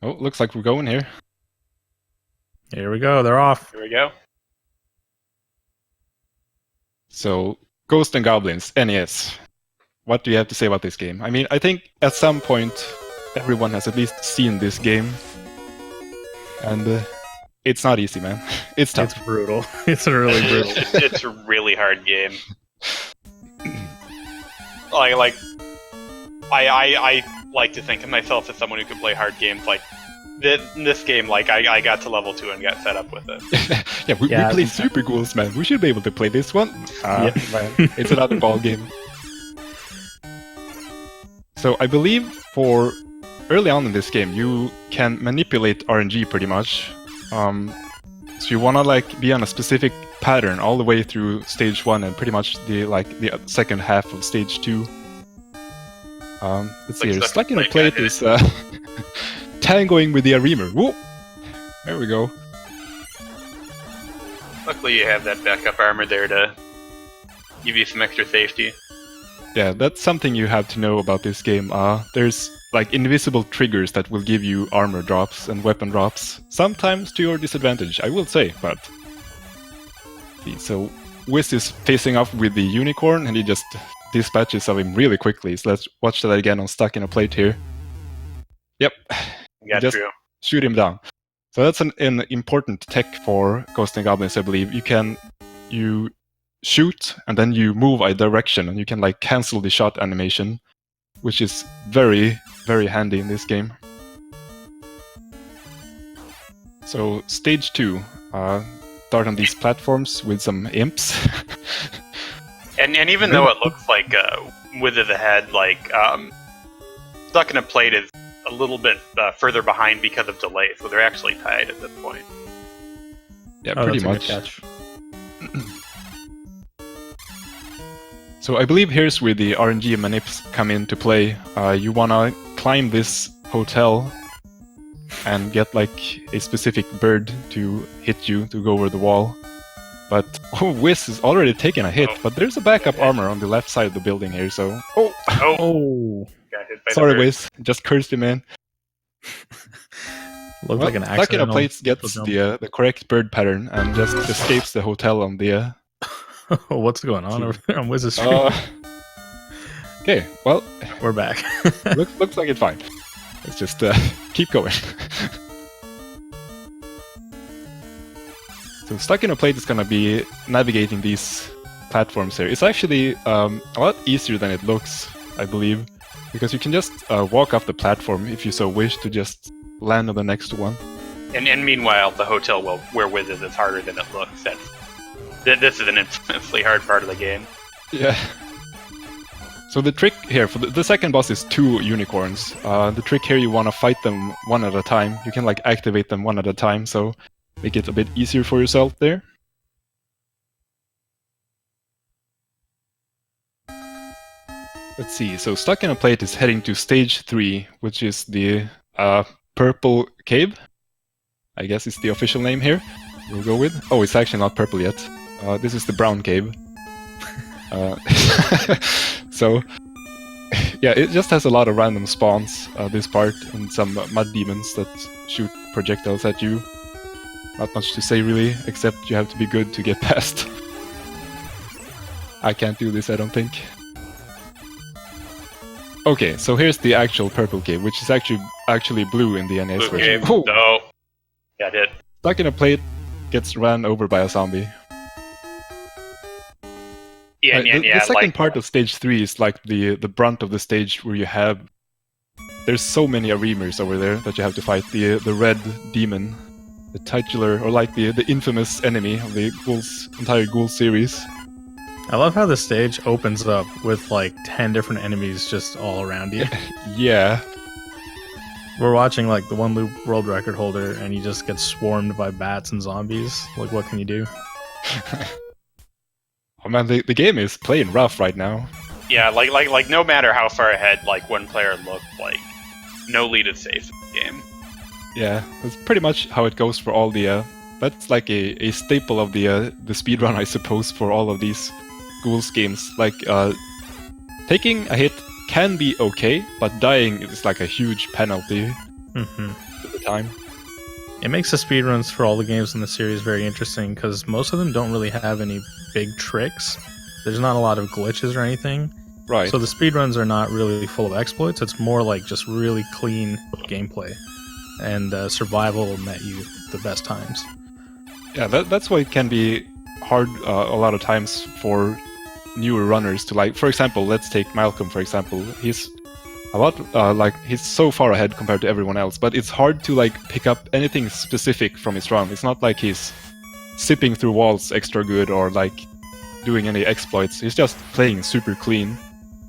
Oh, looks like we're going here. Here we go. They're off. Here we go. So, Ghosts and Goblins, NES. What do you have to say about this game? I mean, I think at some point everyone has at least seen this game. And it's not easy, man. It's tough. It's brutal. It's really brutal. It's a really hard game. I like to think of myself as someone who can play hard games. Like this game, like I got to level 2 and got fed up with it. we play Super Ghouls, man. We should be able to play this one. Man, it's another ball game. So I believe for early on in this game, you can manipulate RNG pretty much. So you wanna like be on a specific pattern all the way through stage 1 and pretty much the second half of stage 2. Let's see here. Stuck in a plate is tangoing with the Reamer. Whoa! There we go. Luckily, you have that backup armor there to give you some extra safety. Yeah, that's something you have to know about this game. There's like invisible triggers that will give you armor drops and weapon drops, sometimes to your disadvantage, I will say, but... So, Wiz is facing off with the unicorn and he just dispatches of him really quickly, so let's watch that again on Stuck in a Plate here. Yep, just shoot him down. So that's an important tech for Ghosts and Goblins, I believe. You shoot and then you move a direction and you can like cancel the shot animation, which is very, very handy in this game. So stage 2, start on these platforms with some imps. and even though it looks like Wither ahead, like Stuck in a Plate is a little bit further behind because of delay, so they're actually tied at this point. Yeah, pretty much. So I believe here's where the RNG manips come into play. You wanna climb this hotel and get like a specific bird to hit you to go over the wall. But Wiz has already taken a hit, but there's a backup armor on the left side of the building here, so... Oh! Got hit by Sorry, Wiz. Just cursed him in. Looked like an accident. Stuck in a Plate gets the correct bird pattern and just escapes the hotel on the... What's going on over there on Wiz's screen? Okay, well... We're back. looks like it's fine. Let's just keep going. So Stuck in a Plate is gonna be navigating these platforms here. It's actually a lot easier than it looks, I believe, because you can just walk off the platform if you so wish to just land on the next one. And meanwhile, the hotel where Wiz is harder than it looks. This is an intensely hard part of the game. Yeah. So the trick here, for the second boss is 2 unicorns. The trick here, you want to fight them one at a time. You can like activate them one at a time, so make it a bit easier for yourself there. Let's see, so Stuck in a Plate is heading to stage 3, which is the purple cave. I guess it's the official name here. We'll go with. Oh, it's actually not purple yet. This is the brown cave. So, yeah, it just has a lot of random spawns, this part, and some mud demons that shoot projectiles at you. Not much to say really, except you have to be good to get past. I can't do this, I don't think. Okay, so here's the actual purple cave, which is actually blue in the NES version. Oh! No. Got hit. Stuck in a Plate gets ran over by a zombie. The second part of stage 3 is like the brunt of the stage where you have... There's so many Reamers over there that you have to fight. The red demon, the titular, or like the infamous enemy of the entire Ghouls series. I love how the stage opens up with like 10 different enemies just all around you. Yeah. We're watching like the one loop world record holder and he just gets swarmed by bats and zombies. Like, what can you do? Oh man, the game is playing rough right now. Yeah, like no matter how far ahead like one player looked, like no lead is safe in the game. Yeah, that's pretty much how it goes for all the... that's like a staple of the speedrun, I suppose, for all of these Ghouls games. Like, taking a hit can be okay, but dying is like a huge penalty to the time. It makes the speedruns for all the games in the series very interesting because most of them don't really have any big tricks. There's not a lot of glitches or anything. Right. So the speedruns are not really full of exploits. It's more like just really clean gameplay. And survival will net you the best times. Yeah, that's why it can be hard a lot of times for newer runners to like. For example, let's take Malcolm, for example. He's a lot he's so far ahead compared to everyone else, but it's hard to like pick up anything specific from his run. It's not like he's zipping through walls extra good or like doing any exploits. He's just playing super clean,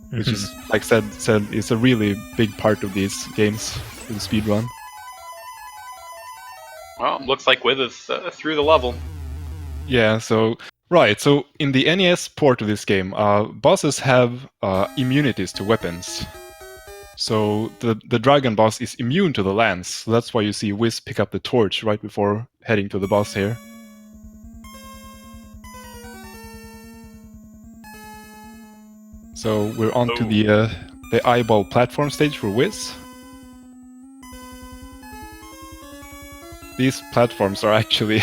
which is, like said is a really big part of these games, the speedrun. Well, looks like Wiz is through the level. Yeah, so in the NES port of this game, bosses have immunities to weapons. So the dragon boss is immune to the lance. So that's why you see Wiz pick up the torch right before heading to the boss here. So we're on to the eyeball platform stage for Wiz. These platforms are actually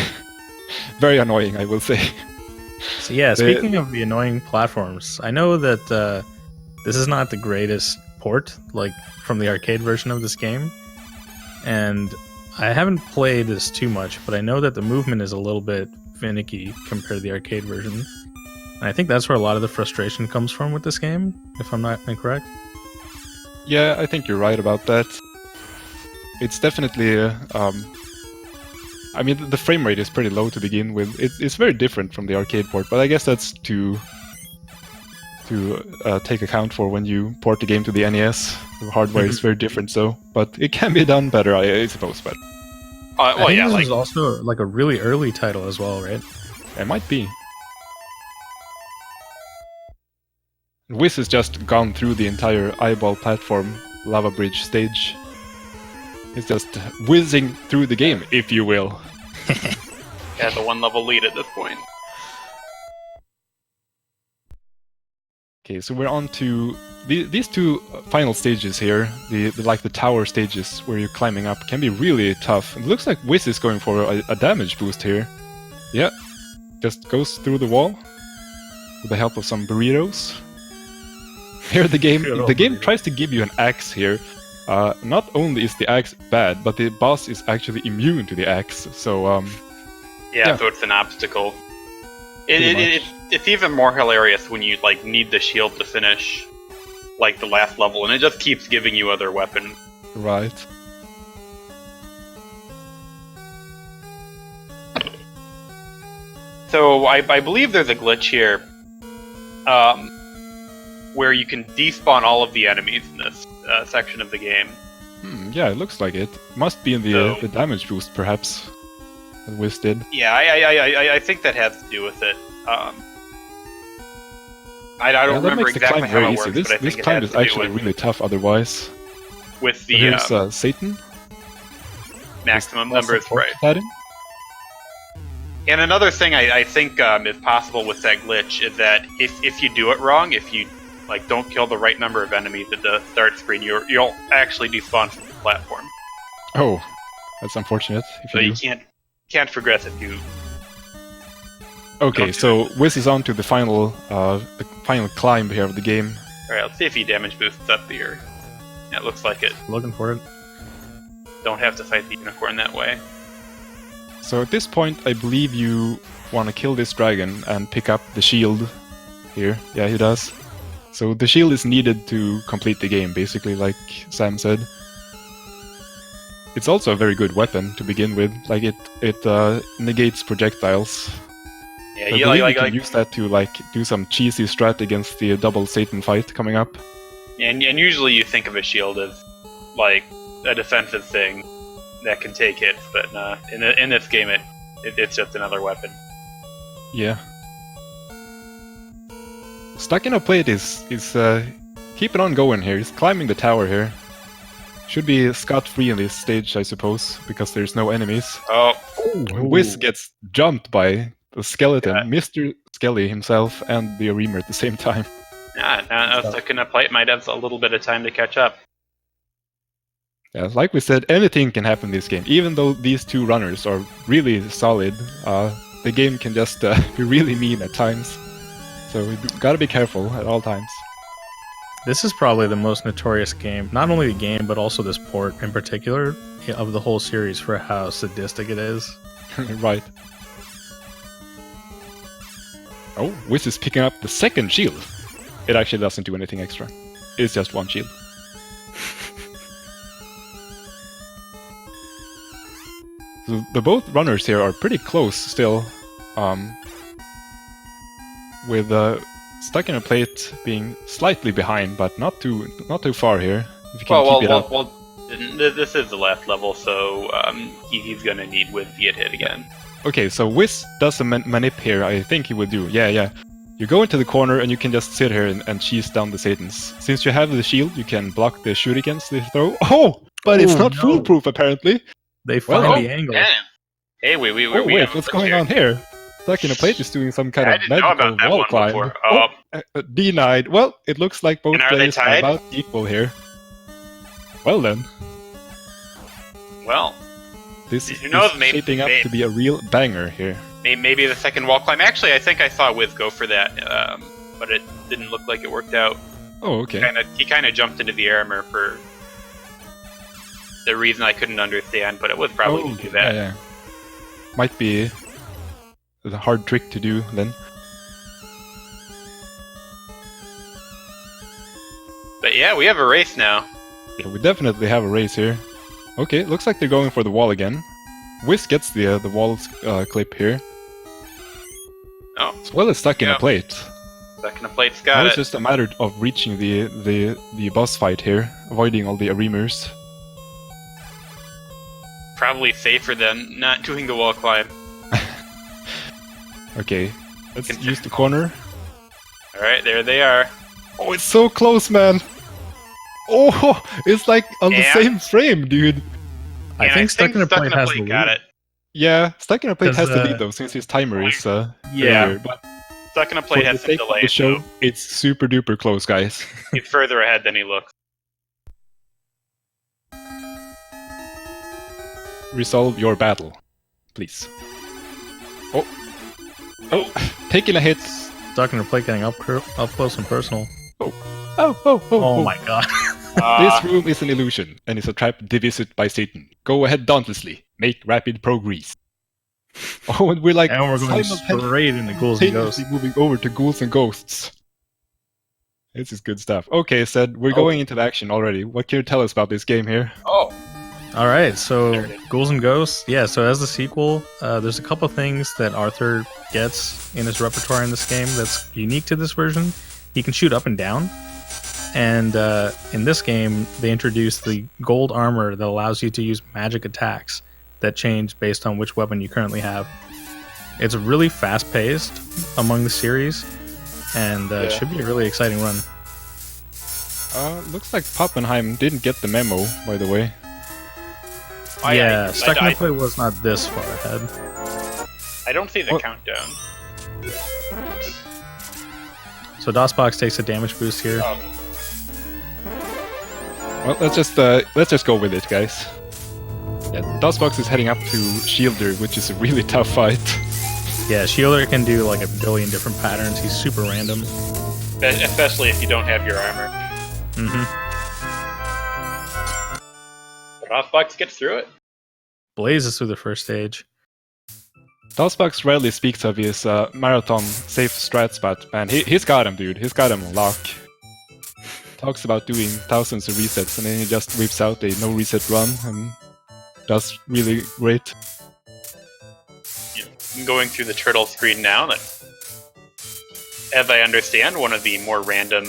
very annoying, I will say. So yeah, speaking of the annoying platforms, I know that this is not the greatest port, like from the arcade version of this game, and I haven't played this too much, but I know that the movement is a little bit finicky compared to the arcade version, and I think that's where a lot of the frustration comes from with this game, if I'm not incorrect. Yeah, I think you're right about that. It's definitely I mean, the frame rate is pretty low to begin with. It's very different from the arcade port, but I guess that's to take account for when you port the game to the NES. The hardware is very different, but it can be done better, I suppose. But well, yeah, this is also like a really early title as well, right? It might be. Wiz has just gone through the entire eyeball platform lava bridge stage. It's just whizzing through the game, if you will. Yeah, the one level lead at this point. Okay, so we're on to these two final stages here. The tower stages where you're climbing up can be really tough. It looks like Wiz is going for a damage boost here. Yeah, just goes through the wall with the help of some burritos. Here the game tries to give you an axe here. Not only is the axe bad, but the boss is actually immune to the axe. So yeah, so it's an obstacle. It's even more hilarious when you like need the shield to finish like the last level, and it just keeps giving you other weapons. Right. So I believe there's a glitch here, where you can despawn all of the enemies in this section of the game. Yeah, it looks like it. Must be in the damage boost, perhaps. That Wiz did. Yeah, I think that has to do with it. I don't remember exactly how it works, but I think this climb is actually really tough otherwise. With the here's Satan. Maximum number is right. And another thing I think is possible with that glitch is that if you do it wrong, if you like don't kill the right number of enemies at the start screen, you'll actually despawn from the platform. Oh, that's unfortunate. So you can't progress if you. Okay, so Wiz is on to the final climb here of the game. Alright, let's see if he damage boosts up here. Yeah, it looks like it. Looking for it. Don't have to fight the unicorn that way. So at this point, I believe you want to kill this dragon and pick up the shield here. Yeah, he does. So the shield is needed to complete the game, basically, like Sam said. It's also a very good weapon to begin with. Like it negates projectiles. Yeah, I believe you can use that to do some cheesy strat against the double Satan fight coming up. And usually you think of a shield as like a defensive thing that can take hits, but in this game it's just another weapon. Yeah. Stuck in a Plate is keeping on going here. He's climbing the tower here. Should be scot-free in this stage, I suppose, because there's no enemies. Oh. Wiz gets jumped by the skeleton, yeah. Mr. Skelly himself, and the Reamer at the same time. Yeah, now Stuck in a Plate might have a little bit of time to catch up. Yeah, like we said, anything can happen in this game. Even though these two runners are really solid, the game can just be really mean at times. So we gotta be careful at all times. This is probably the most notorious game, not only the game, but also this port in particular, of the whole series for how sadistic it is. Right. Oh, Wiz is picking up the second shield. It actually doesn't do anything extra. It's just one shield. So the both runners here are pretty close still. With Stuck in a Plate being slightly behind, but not too far here. If you can keep it up. Well, this is the last level, so he's gonna need Wiz to get hit again. Okay, so Wiz does a manip here, I think he would do. Yeah. You go into the corner and you can just sit here and cheese down the Satans. Since you have the shield, you can block the shurikens they throw. Oh! But it's not foolproof, apparently. They find the angle. Damn. Hey, wait, what's going on here? Stuck in a Plate is doing some kind of magical wall climb. Denied. Well, it looks like both players are about equal here. Well then. Well, this is shaping up to be a real banger here. Maybe the second wall climb. Actually, I think I saw Wiz go for that, but it didn't look like it worked out. Oh, okay. He kind of jumped into the armor for the reason I couldn't understand, but it was probably to do that. Yeah. Might be a hard trick to do then. But yeah, we have a race now. Yeah, we definitely have a race here. Okay, looks like they're going for the wall again. Wiz gets the wall's clip here. Oh. As well as Stuck in a Plate. Stuck in a Plate's got it. It's just a matter of reaching the boss fight here, avoiding all the Arimers. Probably safer than not doing the wall climb. Okay, let's use the corner. Alright, there they are. Oh, it's so close, man! Oh, it's like on the same frame, dude. I think Stuck in a Plate has the got lead. it. Yeah, Stuck in a Plate has the lead though, since his timer is earlier, but Stuck in a Plate has some delay. The show, it's super duper close, guys. He's further ahead than he looks. Resolve your battle, please. Oh, taking a hit. Stuck in a Plate getting up close and personal. Oh my god. This room is an illusion, and is a trap devised by Satan. Go ahead dauntlessly. Make rapid progress. Oh, and we're like... And we're going straight into Ghouls and Ghosts. Moving over to Ghouls and Ghosts. This is good stuff. Okay, Sed, we're going into the action already. What can you tell us about this game here? Alright, so Ghouls and Ghosts. Yeah, so as the sequel, there's a couple things that Arthur gets in his repertoire in this game that's unique to this version. He can shoot up and down. And in this game, they introduced the gold armor that allows you to use magic attacks that change based on which weapon you currently have. It's really fast-paced among the series, and should be a really exciting run. Looks like Poppenheim didn't get the memo, by the way. Yeah, Stuck in a Plate was not this far ahead. I don't see the countdown. So DOSBox takes a damage boost here. Well, let's just go with it, guys. Yeah, DOSBox is heading up to Shielder, which is a really tough fight. Yeah, Shielder can do like a billion different patterns. He's super random. Especially if you don't have your armor. DOSBox gets through it. Blazes through the first stage. DOSBox rarely speaks of his marathon safe strats, but man, he's got him, dude. He's got him on lock. Talks about doing thousands of resets, and then he just whips out a no reset run and does really great. I'm going through the turtle screen now. That, as I understand, one of the more random.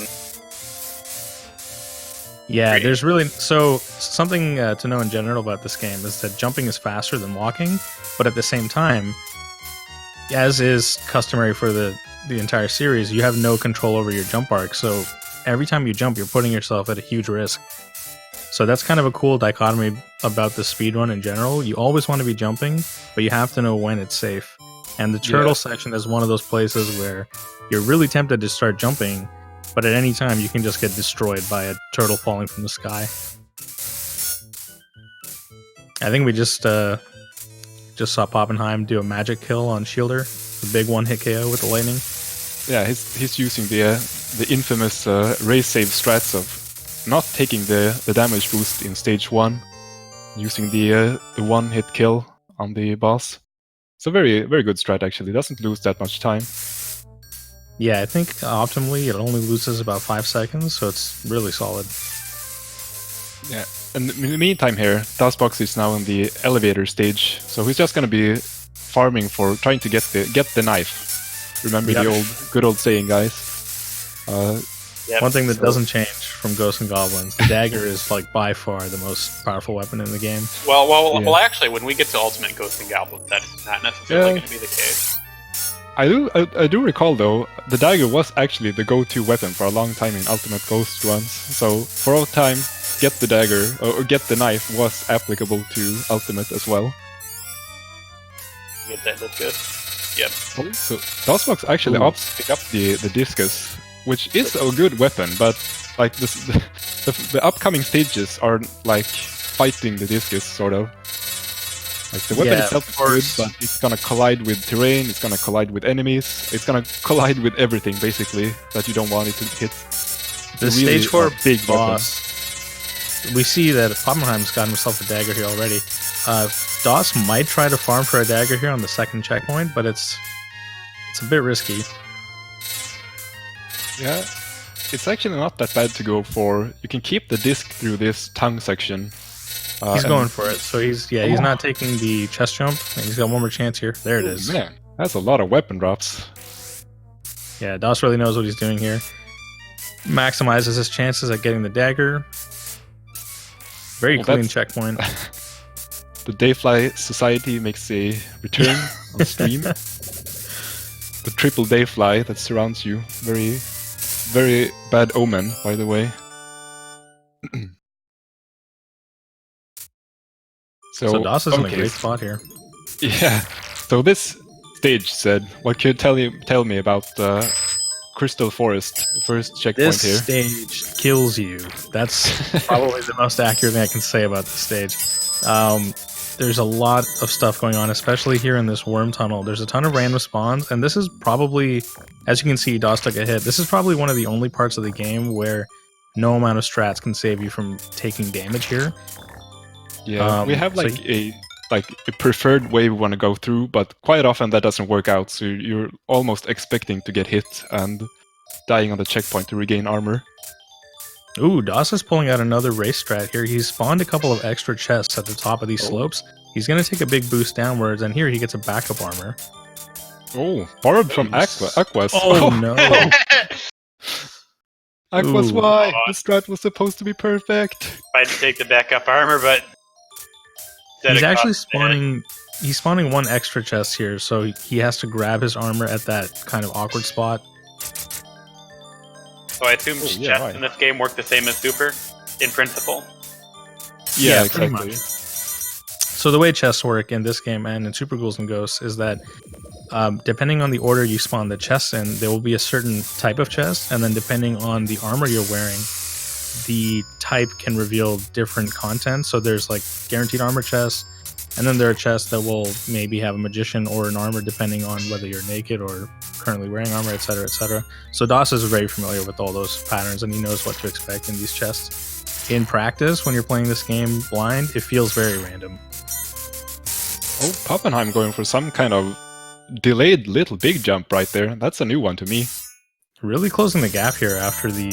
Yeah, there's really something to know in general about this game is that jumping is faster than walking, but at the same time, as is customary for the entire series, you have no control over your jump arc. So every time you jump, you're putting yourself at a huge risk. So that's kind of a cool dichotomy about the speedrun in general. You always want to be jumping, but you have to know when it's safe. And the turtle section is one of those places where you're really tempted to start jumping, but at any time you can just get destroyed by a turtle falling from the sky. I think we just saw Poppenheim do a magic kill on Shielder, the big one-hit KO with the lightning. Yeah, he's using the infamous race save strats of not taking the damage boost in stage 1, using the one-hit kill on the boss. It's a very, very good strat, actually. Doesn't lose that much time. Yeah, I think optimally it only loses about 5 seconds, so it's really solid. Yeah, and in the meantime here, DOSBox is now in the elevator stage, so he's just gonna be farming for trying to get the knife. Remember the good old saying, guys. One thing that doesn't change from Ghosts and Goblins, the dagger is like by far the most powerful weapon in the game. Well, actually, when we get to Ultimate Ghosts and Goblins, that's not necessarily going to be the case. I do recall though, the dagger was actually the go-to weapon for a long time in Ultimate Ghost runs. So for all time, get the dagger or get the knife was applicable to Ultimate as well. Get that? That's good. Yep. So DOSBox actually opts to pick up the discus, which is a good weapon, but like the upcoming stages are like fighting the discus, sort of. Like the weapon itself is good, but it's gonna collide with terrain, it's gonna collide with enemies, it's gonna collide with everything basically that you don't want it to hit. The really stage 4 big boss. We see that Poppenheim's got himself a dagger here already. DOS might try to farm for a dagger here on the second checkpoint, but it's a bit risky. Yeah, it's actually not that bad to go for. You can keep the disc through this tongue section. He's going for it, so he's not taking the chest jump, and he's got one more chance here. There it is. Man, that's a lot of weapon drops. Yeah, DOS really knows what he's doing here. Maximizes his chances at getting the dagger. Very clean checkpoint. The Dayfly Society makes a return on stream. The triple Dayfly that surrounds you. Very, very bad omen, by the way. So DOS is in a great spot here. Yeah. So this stage said, what can you tell me about Crystal Forest, the first checkpoint here? This stage kills you. That's probably the most accurate thing I can say about this stage. There's a lot of stuff going on, especially here in this worm tunnel. There's a ton of random spawns, and this is probably, as you can see, DOS took a hit. This is probably one of the only parts of the game where no amount of strats can save you from taking damage here. Yeah, we have like a preferred way we want to go through, but quite often that doesn't work out, so you're almost expecting to get hit and dying on the checkpoint to regain armor. Ooh, DOS is pulling out another race strat here. He's spawned a couple of extra chests at the top of these slopes. He's going to take a big boost downwards, and here he gets a backup armor. Oh, borrowed from Aquas. Oh, no. Aquas, why? The strat was supposed to be perfect. I had to take the backup armor, but... He's actually spawning... He's spawning one extra chest here, so he has to grab his armor at that kind of awkward spot. So I assume chests in this game work the same as Super, in principle? Yeah, exactly. So the way chests work in this game and in Super Ghouls and Ghosts is that depending on the order you spawn the chests in, there will be a certain type of chest, and then depending on the armor you're wearing, the type can reveal different content. So there's like guaranteed armor chests, and then there are chests that will maybe have a magician or an armor depending on whether you're naked or currently wearing armor, etc., etc. So DOS is very familiar with all those patterns, and he knows what to expect in these chests. In practice, when you're playing this game blind, it feels very random. Oh, Poppenheim going for some kind of delayed little big jump right there. That's a new one to me. Really closing the gap here after the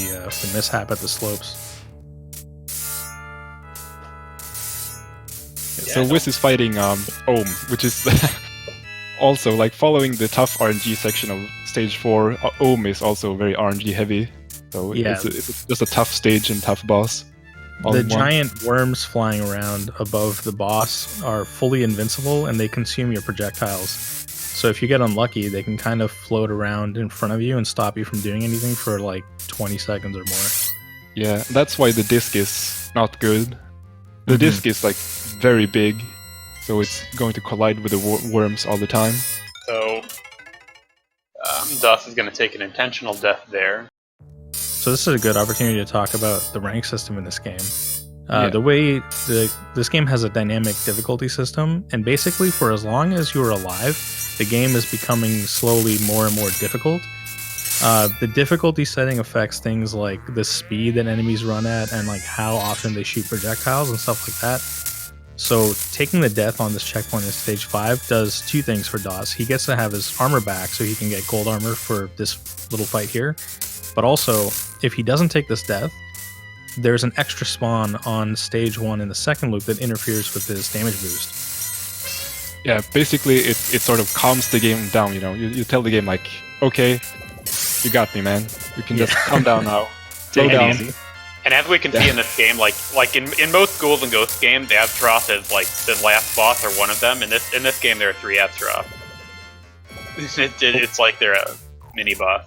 mishap at the slopes. So Wiz is fighting Ohm, which is also like following the tough RNG section of stage 4. Ohm is also very RNG heavy, so it's just a tough stage and tough boss. The giant worms flying around above the boss are fully invincible, and they consume your projectiles. So if you get unlucky, they can kind of float around in front of you and stop you from doing anything for like 20 seconds or more. Yeah, that's why the disc is not good. The disc is like very big, so it's going to collide with the worms all the time. So DOS is going to take an intentional death there. So this is a good opportunity to talk about the rank system in this game. The way this game has a dynamic difficulty system, and basically for as long as you're alive, the game is becoming slowly more and more difficult. The difficulty setting affects things like the speed that enemies run at and like how often they shoot projectiles and stuff like that. So taking the death on this checkpoint in stage 5 does 2 things for DOS. He gets to have his armor back so he can get gold armor for this little fight here. But also, if he doesn't take this death, there's an extra spawn on stage 1 in the second loop that interferes with his damage boost. Yeah, basically it sort of calms the game down, you know. You tell the game like, okay, you got me, man. You can just calm down now. Slow down. Easy. And as we can see in this game, like in most Ghouls and Ghosts games, Azeroth is like the last boss or one of them. In this game, there are 3 Azeroth. It's like they're a mini boss.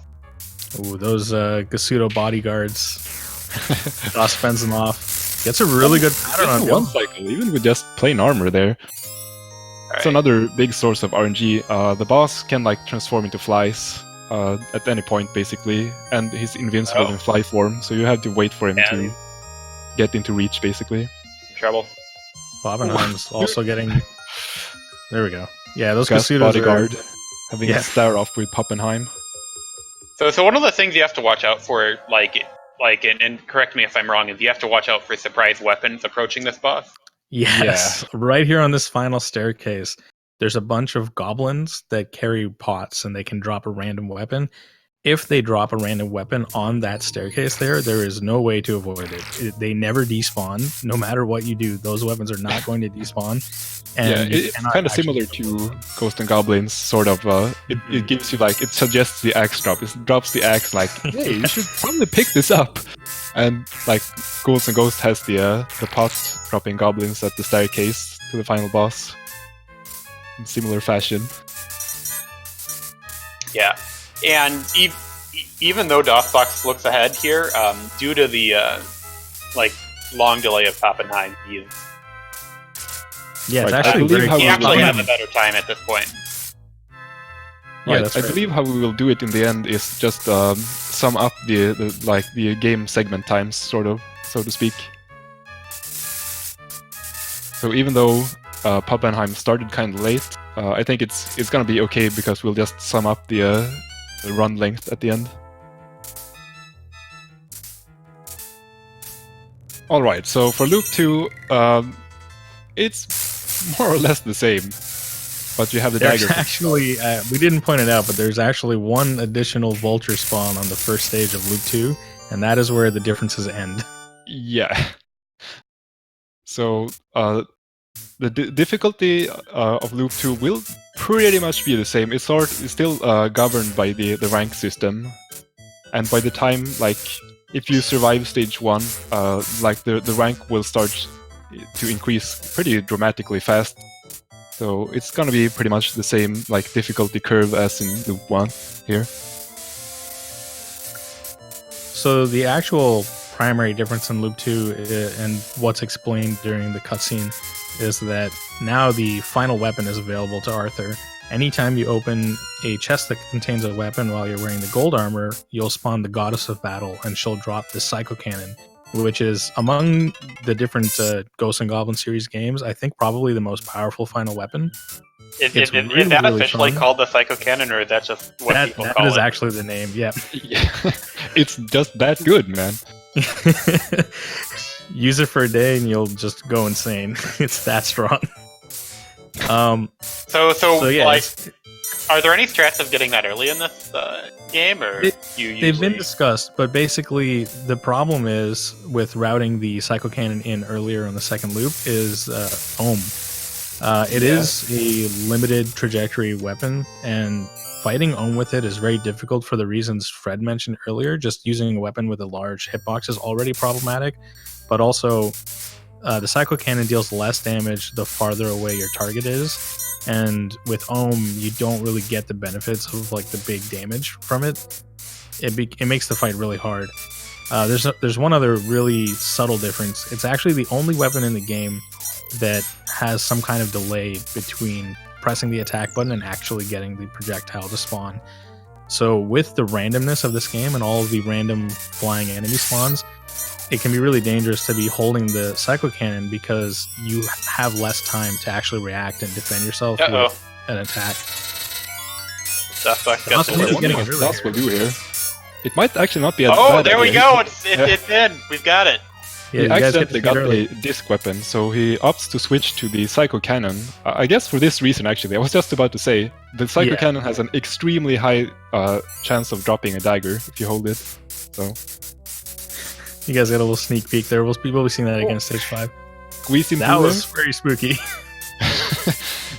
Ooh, those Gasudo bodyguards. DOS fends them off. Gets a really good pattern on one cycle, even with just plain armor there. It's another big source of RNG. The boss can like transform into flies at any point, basically, and he's invincible in fly form, so you have to wait for him to get into reach, basically. Trouble. Bobenheim's also getting... There we go. Yeah, those Gus Gasudos bodyguard having a stare off with Poppenheim. So one of the things you have to watch out for, and correct me if I'm wrong, is you have to watch out for surprise weapons approaching this boss. Yes, right here on this final staircase, there's a bunch of goblins that carry pots, and they can drop a random weapon. If they drop a random weapon on that staircase there is no way to avoid it. They never despawn. No matter what you do, those weapons are not going to despawn. And it's kind of similar to Ghosts and Goblins, sort of. It gives you like, it suggests the axe drop. It drops the axe like, hey, you should probably pick this up. And like Ghouls and Ghosts has the pot dropping goblins at the staircase to the final boss in similar fashion. Yeah. And even though DOSBox looks ahead here, due to the long delay of Poppenheim, it's actually he actually has a better time at this point. Right. I believe how we will do it in the end is just sum up the game segment times, sort of, so to speak. So even though Poppenheim started kind of late, I think it's gonna be okay because we'll just sum up the run length at the end. Alright, so for Loop 2, it's more or less the same, but you have the dagger. Actually, we didn't point it out, but there's actually one additional vulture spawn on the first stage of Loop 2, and that is where the differences end. Yeah. So, the difficulty of Loop 2 will pretty much be the same. It's still governed by the rank system, and by the time, like, if you survive stage 1, like the rank will start to increase pretty dramatically fast. So it's gonna be pretty much the same like difficulty curve as in Loop 1 here. So the actual primary difference in Loop 2 and what's explained during the cutscene is that now the final weapon is available to Arthur. Anytime you open a chest that contains a weapon while you're wearing the gold armor, you'll spawn the Goddess of Battle, and she'll drop the Psycho Cannon, which is, among the different Ghosts and Goblins series games, I think probably the most powerful final weapon. Is that officially called the Psycho Cannon, or is that just what people call it? That is actually the name, yeah. It's just that good, man. Use it for a day and you'll just go insane. It's that strong. So yeah, like, are there any strats of getting that early in this game, or they've been discussed, but basically the problem is with routing the Psycho Cannon in earlier in the second loop is Ohm. It is a limited trajectory weapon, and fighting Ohm with it is very difficult for the reasons Fred mentioned earlier. Just using a weapon with a large hitbox is already problematic, but also the Psycho Cannon deals less damage the farther away your target is, and with Ohm you don't really get the benefits of like the big damage from it. It makes the fight really hard. There's one other really subtle difference. It's actually the only weapon in the game that has some kind of delay between pressing the attack button and actually getting the projectile to spawn. So with the randomness of this game and all of the random flying enemy spawns, it can be really dangerous to be holding the Psycho Cannon because you have less time to actually react and defend yourself with an attack. That's will do here. It might actually not be a bad there we go! It's in! We've got it! Yeah, he accidentally got a disc weapon, so he opts to switch to the Psycho Cannon. I guess for this reason, actually. I was just about to say, the Psycho Cannon has an extremely high chance of dropping a dagger if you hold it. So, you guys got a little sneak peek there. We'll be seeing that again in Stage 5. Squeeze him that was very spooky.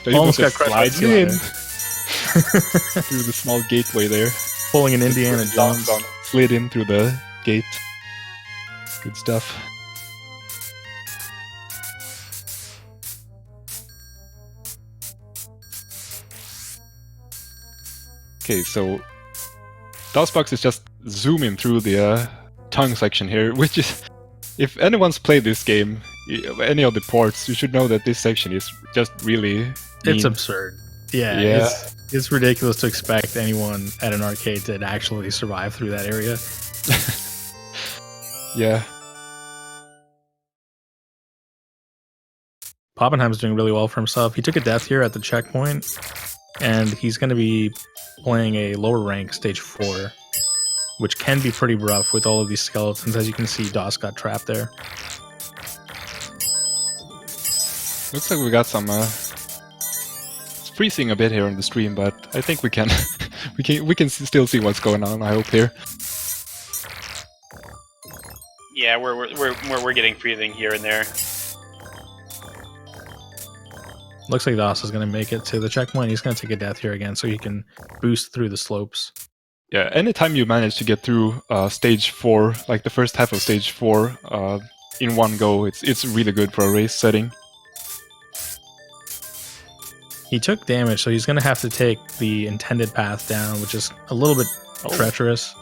Almost got crushed in through the small gateway there. Pulling an Indiana Jones. Slid in through the gate. Good stuff. Okay, so DOSBox is just zooming through the tongue section here, which is, if anyone's played this game, any of the ports, you should know that this section is just really mean. It's absurd. Yeah. It's ridiculous to expect anyone at an arcade to actually survive through that area. Yeah. Poppenheim's doing really well for himself. He took a death here at the checkpoint, and he's going to be playing a lower rank, Stage 4, which can be pretty rough with all of these skeletons. As you can see, DOS got trapped there. Looks like we got some... It's freezing a bit here on the stream, but I think we can we can still see what's going on, I hope, here. Yeah, we're getting freezing here and there. Looks like DOS is going to make it to the checkpoint. He's going to take a death here again, so he can boost through the slopes. Yeah, anytime you manage to get through Stage 4, like the first half of Stage 4, in one go, it's really good for a race setting. He took damage, so he's going to have to take the intended path down, which is a little bit treacherous.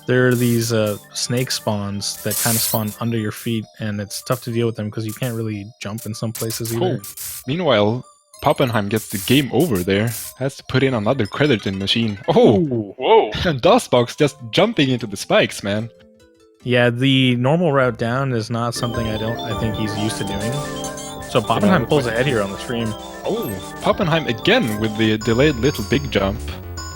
There are these snake spawns that kind of spawn under your feet, and it's tough to deal with them because you can't really jump in some places either. Meanwhile, Poppenheim gets the game over there. Has to put in another crediting machine. Oh! Whoa! And DOSBox just jumping into the spikes, man. Yeah, the normal route down is not something I think he's used to doing. So Poppenheim pulls ahead here on the stream. Oh, Poppenheim again with the delayed little big jump.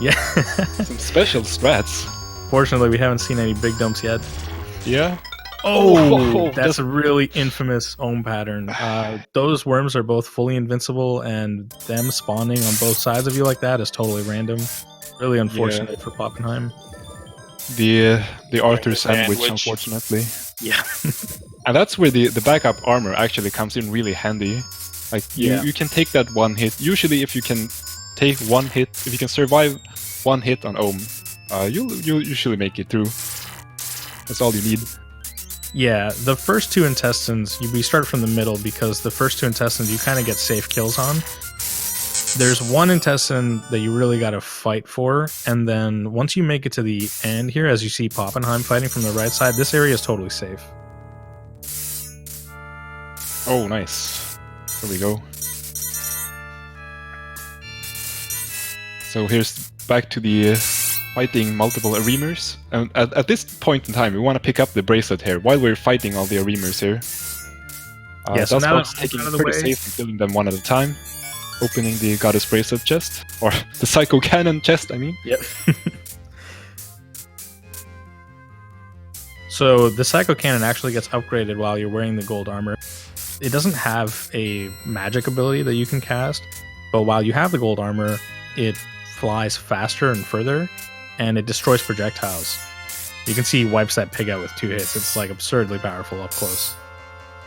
Yeah. Some special strats. Fortunately, we haven't seen any big dumps yet. Yeah. Oh, that's a really infamous ohm pattern. Those worms are both fully invincible, and them spawning on both sides of you like that is totally random. Really unfortunate for Poppenheim. The Arthur sandwich, unfortunately. Yeah. And that's where the backup armor actually comes in really handy. Like, you can take that one hit. Usually, if you can take one hit, if you can survive one hit on ohm, you'll usually make it through. That's all you need. Yeah, the first two intestines, we start from the middle because the first two intestines you kind of get safe kills on. There's one intestine that you really got to fight for, and then once you make it to the end here, as you see Poppenheim fighting from the right side, this area is totally safe. Oh, nice. There we go. So here's back to the fighting multiple Areemers. And at this point in time, we want to pick up the bracelet here while we're fighting all the Areemers here. So now it's taking it pretty safe and killing them one at a time. Opening the Goddess Bracelet chest. Or the Psycho Cannon chest, I mean. Yep. So the Psycho Cannon actually gets upgraded while you're wearing the gold armor. It doesn't have a magic ability that you can cast, but while you have the gold armor, it flies faster and further, and it destroys projectiles. You can see he wipes that pig out with 2 hits. It's like absurdly powerful up close.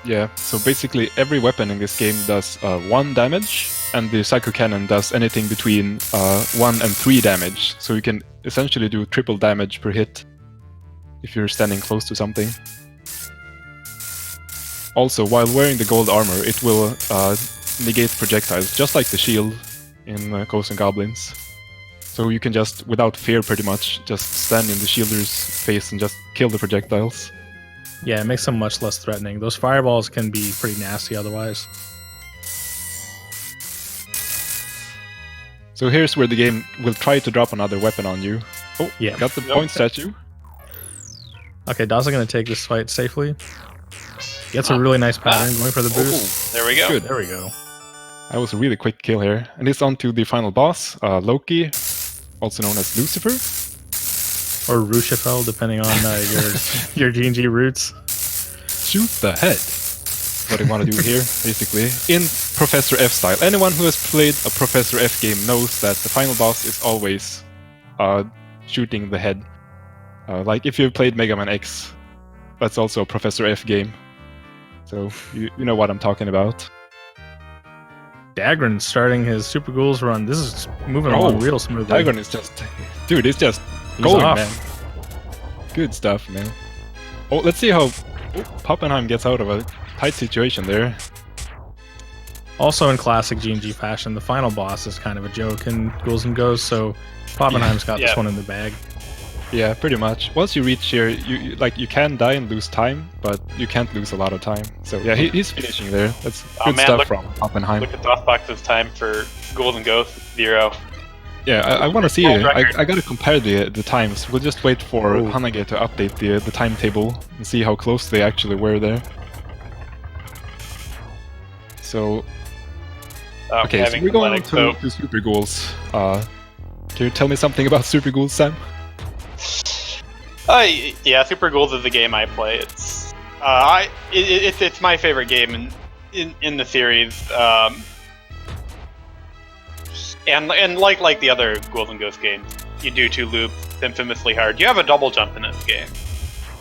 Yeah, so basically every weapon in this game does 1 damage, and the Psycho Cannon does anything between 1 and 3 damage. So you can essentially do triple damage per hit if you're standing close to something. Also, while wearing the gold armor, it will negate projectiles, just like the shield in Ghosts and Goblins. So you can just, without fear pretty much, just stand in the shielder's face and just kill the projectiles. Yeah, it makes them much less threatening. Those fireballs can be pretty nasty otherwise. So here's where the game will try to drop another weapon on you. Oh, yeah, got the point statue. Okay, Daza gonna take this fight safely. Gets a really nice pattern, going for the boost. There we go. Good. There we go. That was a really quick kill here. And it's on to the final boss, Loki, also known as Lucifer. Or Rushafel, depending on your G&G roots. Shoot the head. What I want to do here, basically. In Professor F style. Anyone who has played a Professor F game knows that the final boss is always shooting the head. Like if you've played Mega Man X, that's also a Professor F game. So you know what I'm talking about. Dagran starting his Super Ghouls run. This is moving along real smoothly. Dagran is just... Dude, it's just He's going, off. man. Good stuff, man. Oh, let's see how Pappenheim gets out of a tight situation there. Also in classic G&G fashion, the final boss is kind of a joke in Ghouls and Ghosts, so Pappenheim's got this one in the bag. Yeah, pretty much. Once you reach here, you can die and lose time, but you can't lose a lot of time. So yeah, he's finishing there. That's good stuff from Pappenheim. Look at DOSBox's time for Ghouls and Ghosts, 0. Yeah, I want to see it. I gotta compare the times. We'll just wait for Hanage to update the timetable and see how close they actually were there. So, okay, so we're going to Super Ghouls. Can you tell me something about Super Ghouls, Sam? Yeah, Super Ghouls is the game I play. It's my favorite game in the series. And like the other Ghouls and Ghosts games, you do 2 loops infamously hard. You have a double jump in this game,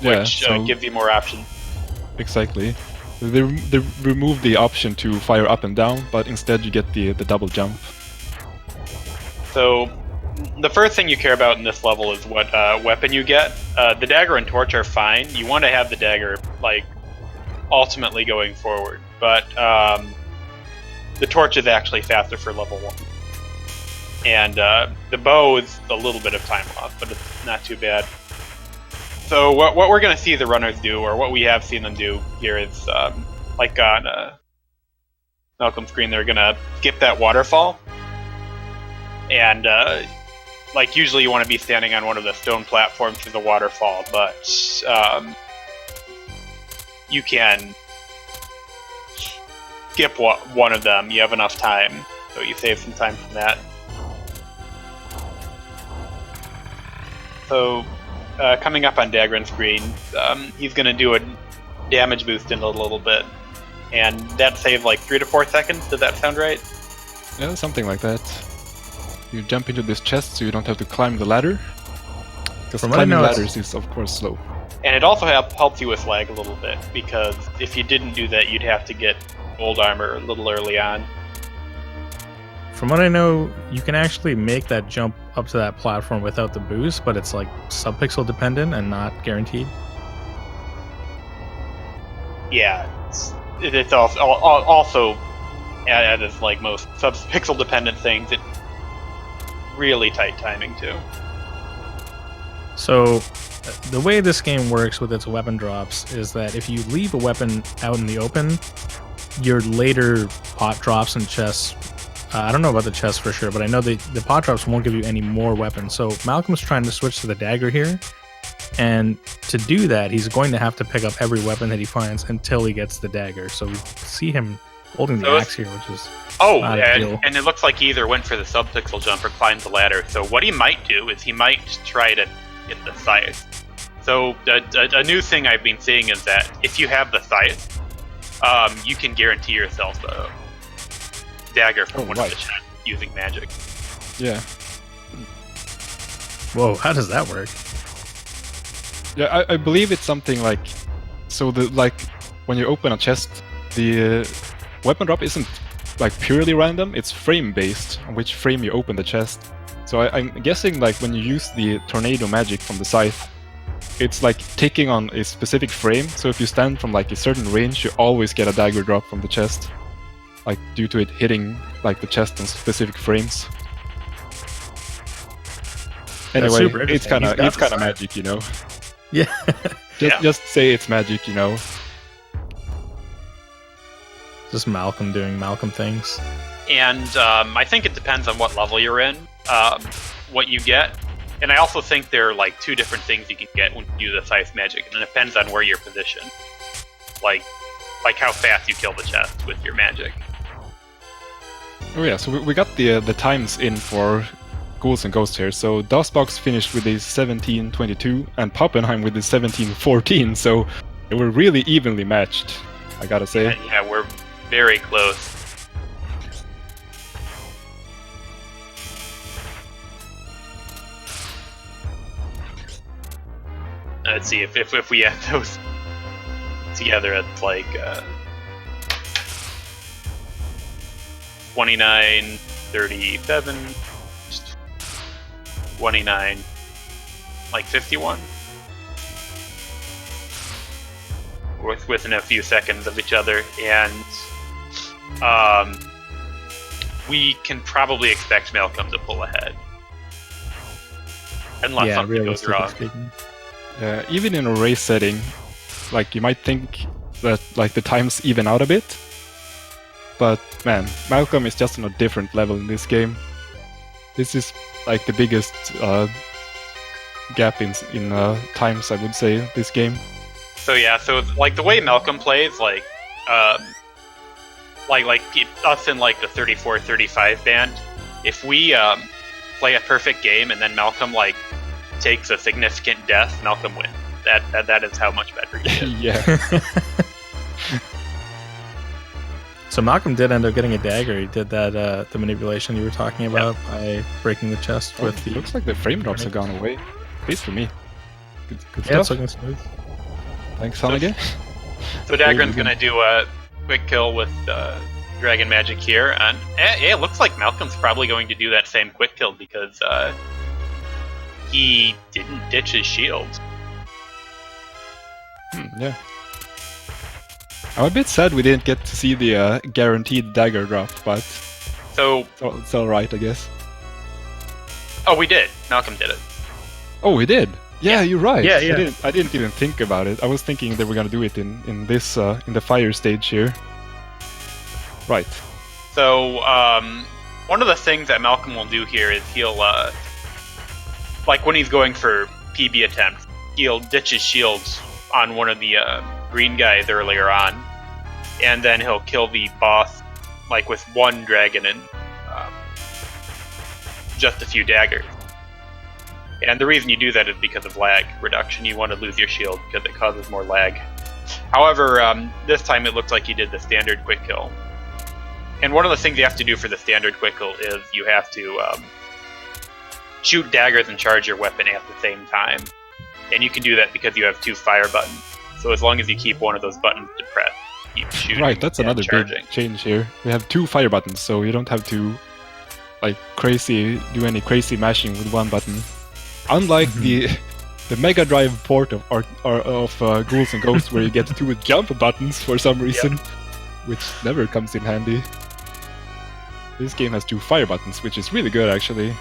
which gives you more options. Exactly. They remove the option to fire up and down, but instead you get the double jump. So the first thing you care about in this level is what weapon you get. The dagger and torch are fine. You want to have the dagger like ultimately going forward, but the torch is actually faster for level 1. And the bow is a little bit of time loss, but it's not too bad. So what we're going to see the runners do, or what we have seen them do here, is like on Malcolm's screen, they're going to skip that waterfall. And like usually you want to be standing on one of the stone platforms for the waterfall, but you can skip one of them. You have enough time, so you save some time from that. So, coming up on Dagran's screen, he's going to do a damage boost in a little bit. And that saves like 3 to 4 seconds. Does that sound right? Yeah, something like that. You jump into this chest so you don't have to climb the ladder. Because climbing ladders is, of course, slow. And it also helps you with lag a little bit, because if you didn't do that, you'd have to get gold armor a little early on. From what I know, you can actually make that jump up to that platform without the boost, but it's like subpixel dependent and not guaranteed. Yeah, it's also as like most subpixel dependent things, it's really tight timing too. So the way this game works with its weapon drops is that if you leave a weapon out in the open, your later pot drops and chests, I don't know about the chest for sure, but I know the pot drops won't give you any more weapons. So Malcolm's trying to switch to the dagger here, and to do that, he's going to have to pick up every weapon that he finds until he gets the dagger. So we see him holding the axe here, which is and it looks like he either went for the subpixel jump or climbed the ladder. So what he might do is he might try to get the scythe. So a new thing I've been seeing is that if you have the scythe, you can guarantee yourself a dagger from one of the chests using magic. Yeah. Whoa, how does that work? Yeah, I believe it's something like, so when you open a chest, the weapon drop isn't like purely random, it's frame based on which frame you open the chest. So I'm guessing like when you use the tornado magic from the scythe, it's like ticking on a specific frame, so if you stand from like a certain range, you always get a dagger drop from the chest. Like due to it hitting like the chest on specific frames. Anyway, it's kind of magic, you know. Yeah. Just say it's magic, you know. Just Malcolm doing Malcolm things. And I think it depends on what level you're in, what you get. And I also think there are like 2 different things you can get when you do the Scythe magic, and it depends on where you're positioned. Like how fast you kill the chest with your magic. Oh yeah, so we got the times in for Ghouls and Ghosts here. So DOSBox finished with a 17:22 and Poppenheim with a 17:14. So they were really evenly matched, I gotta say. Yeah, we're very close. Let's see if we add those together, it's like 29, 37, 29, like 51, within a few seconds of each other, and we can probably expect Malcolm to pull ahead, unless something goes wrong. Even in a race setting, like you might think that like the times even out a bit, but man, Malcolm is just on a different level in this game. This is like the biggest gap in times, I would say, this game. So yeah, so like the way Malcolm plays, like us in like the 34-35 band, if we play a perfect game and then Malcolm like takes a significant death, Malcolm wins. That is how much better he is. Yeah. So Malcolm did end up getting a dagger. He did that the manipulation you were talking about by breaking the chest with the... Looks like the frame drops have gone away. At least for me. Good yeah, stuff. it's looking smooth. Thanks, Sonage. So Dagran's gonna do a quick kill with Dragon Magic here, and it looks like Malcolm's probably going to do that same quick kill because he didn't ditch his shield. Yeah. I'm a bit sad we didn't get to see the guaranteed dagger drop, but so it's alright, I guess. Oh, we did. Malcolm did it. Oh, we did. Yeah, you're right. Yeah. I didn't even think about it. I was thinking they were gonna do it in this in the fire stage here. Right. So one of the things that Malcolm will do here is he'll like when he's going for PB attempts, he'll ditch his shields on one of the green guys earlier on, and then he'll kill the boss like with one dragon and just a few daggers. And the reason you do that is because of lag reduction. You want to lose your shield because it causes more lag. However, this time it looked like you did the standard quick kill. And one of the things you have to do for the standard quick kill is you have to shoot daggers and charge your weapon at the same time. And you can do that because you have 2 fire buttons. So as long as you keep one of those buttons depressed, keep shooting. Right, that's another charging. big change here. We have 2 fire buttons, so you don't have to like do any crazy mashing with one button. Unlike the Mega Drive port of Ghouls and Ghosts, where you get 2 jump buttons for some reason, which never comes in handy. This game has 2 fire buttons, which is really good actually.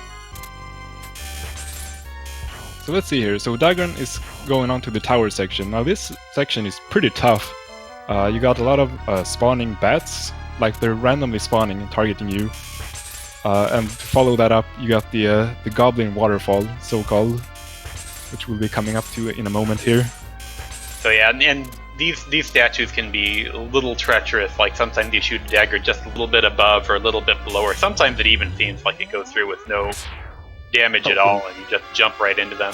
So let's see here. So Dagran is going on to the tower section. Now this section is pretty tough. You got a lot of spawning bats, like they're randomly spawning and targeting you. And to follow that up, you got the Goblin waterfall, so-called, which we'll be coming up to in a moment here. So yeah, and these statues can be a little treacherous. Like sometimes you shoot a dagger just a little bit above or a little bit below, or sometimes it even seems like it goes through with no damage at all, and you just jump right into them.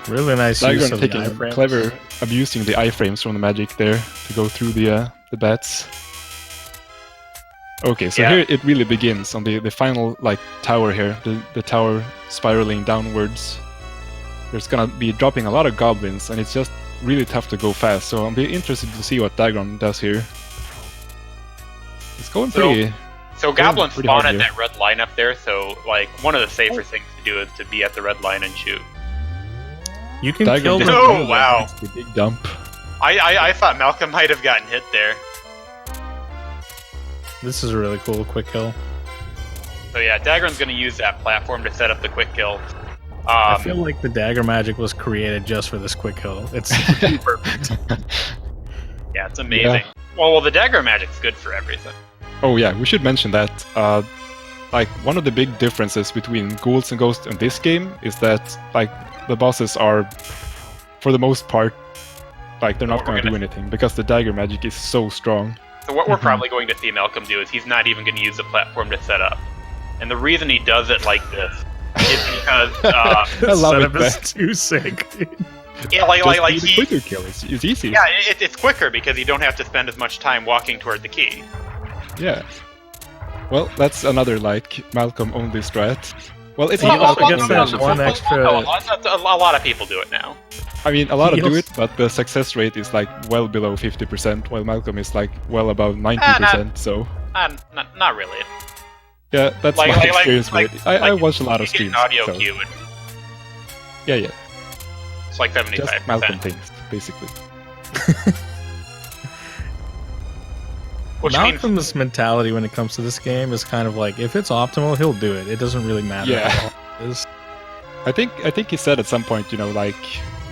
Really nice use of the iframes. Clever abusing the iframes from the magic there to go through the bats. Okay, so here it really begins on the final like tower here, the tower spiraling downwards. There's gonna be dropping a lot of goblins, and it's just really tough to go fast. So I'm interested to see what Dagran does here. It's going pretty. So goblins spawn at that red line up there. So like one of the safer things to do is to be at the red line and shoot. You can Dagran kill them. Oh wow! The big dump. I thought Malcolm might have gotten hit there. This is a really cool quick kill. So yeah, Dagran's going to use that platform to set up the quick kill. I feel like the dagger magic was created just for this quick kill. It's perfect. Yeah, it's amazing. Yeah. Well, the dagger magic's good for everything. Oh yeah, we should mention that. like one of the big differences between Ghouls and Ghosts in this game is that like the bosses are, for the most part, like they're not going to do anything because the dagger magic is so strong. So what we're probably going to see Malcolm do is he's not even going to use the platform to set up. And the reason he does it like this is because I love it. It's too sick. Yeah, like the quicker kill is easy. Yeah, it's quicker because you don't have to spend as much time walking toward the key. Yeah. Well, that's another like Malcolm only strat. Well, it's He not also Malcolm gets only. that one extra. A lot of people do it now. I mean, a lot He do also- it, but the success rate is like well below 50%, while Malcolm is like well above 90%. So Not really. yeah, that's my experience with it. I watch a lot of You get streams. an audio so. cue, and Yeah, it's like 75%. just Malcolm things, basically. Which means Malcolm's mentality when it comes to this game is kind of like, if it's optimal, he'll do it. It doesn't really matter. Yeah. how it is. I think he said at some point, you know, like,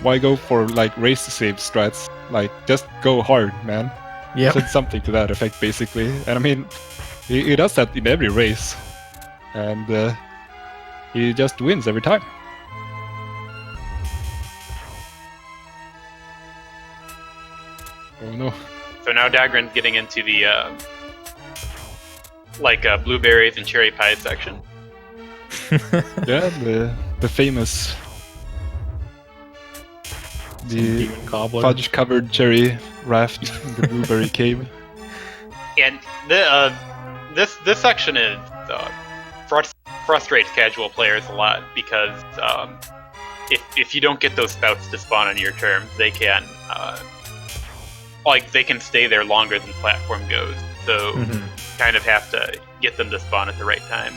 why go for like race save strats? Like, just go hard, man. He Yep. said something to that effect, basically. And I mean, he does that in every race, and he just wins every time. Oh no. so now Dagran's getting into the blueberries and cherry pie section. Yeah, the famous the Demon cobbler. fudge-covered cherry raft in the blueberry cave. And this section is frustrates casual players a lot because if you don't get those spouts to spawn on your terms, they can they can stay there longer than the platform goes. So Mhm. kind of have to get them to spawn at the right time.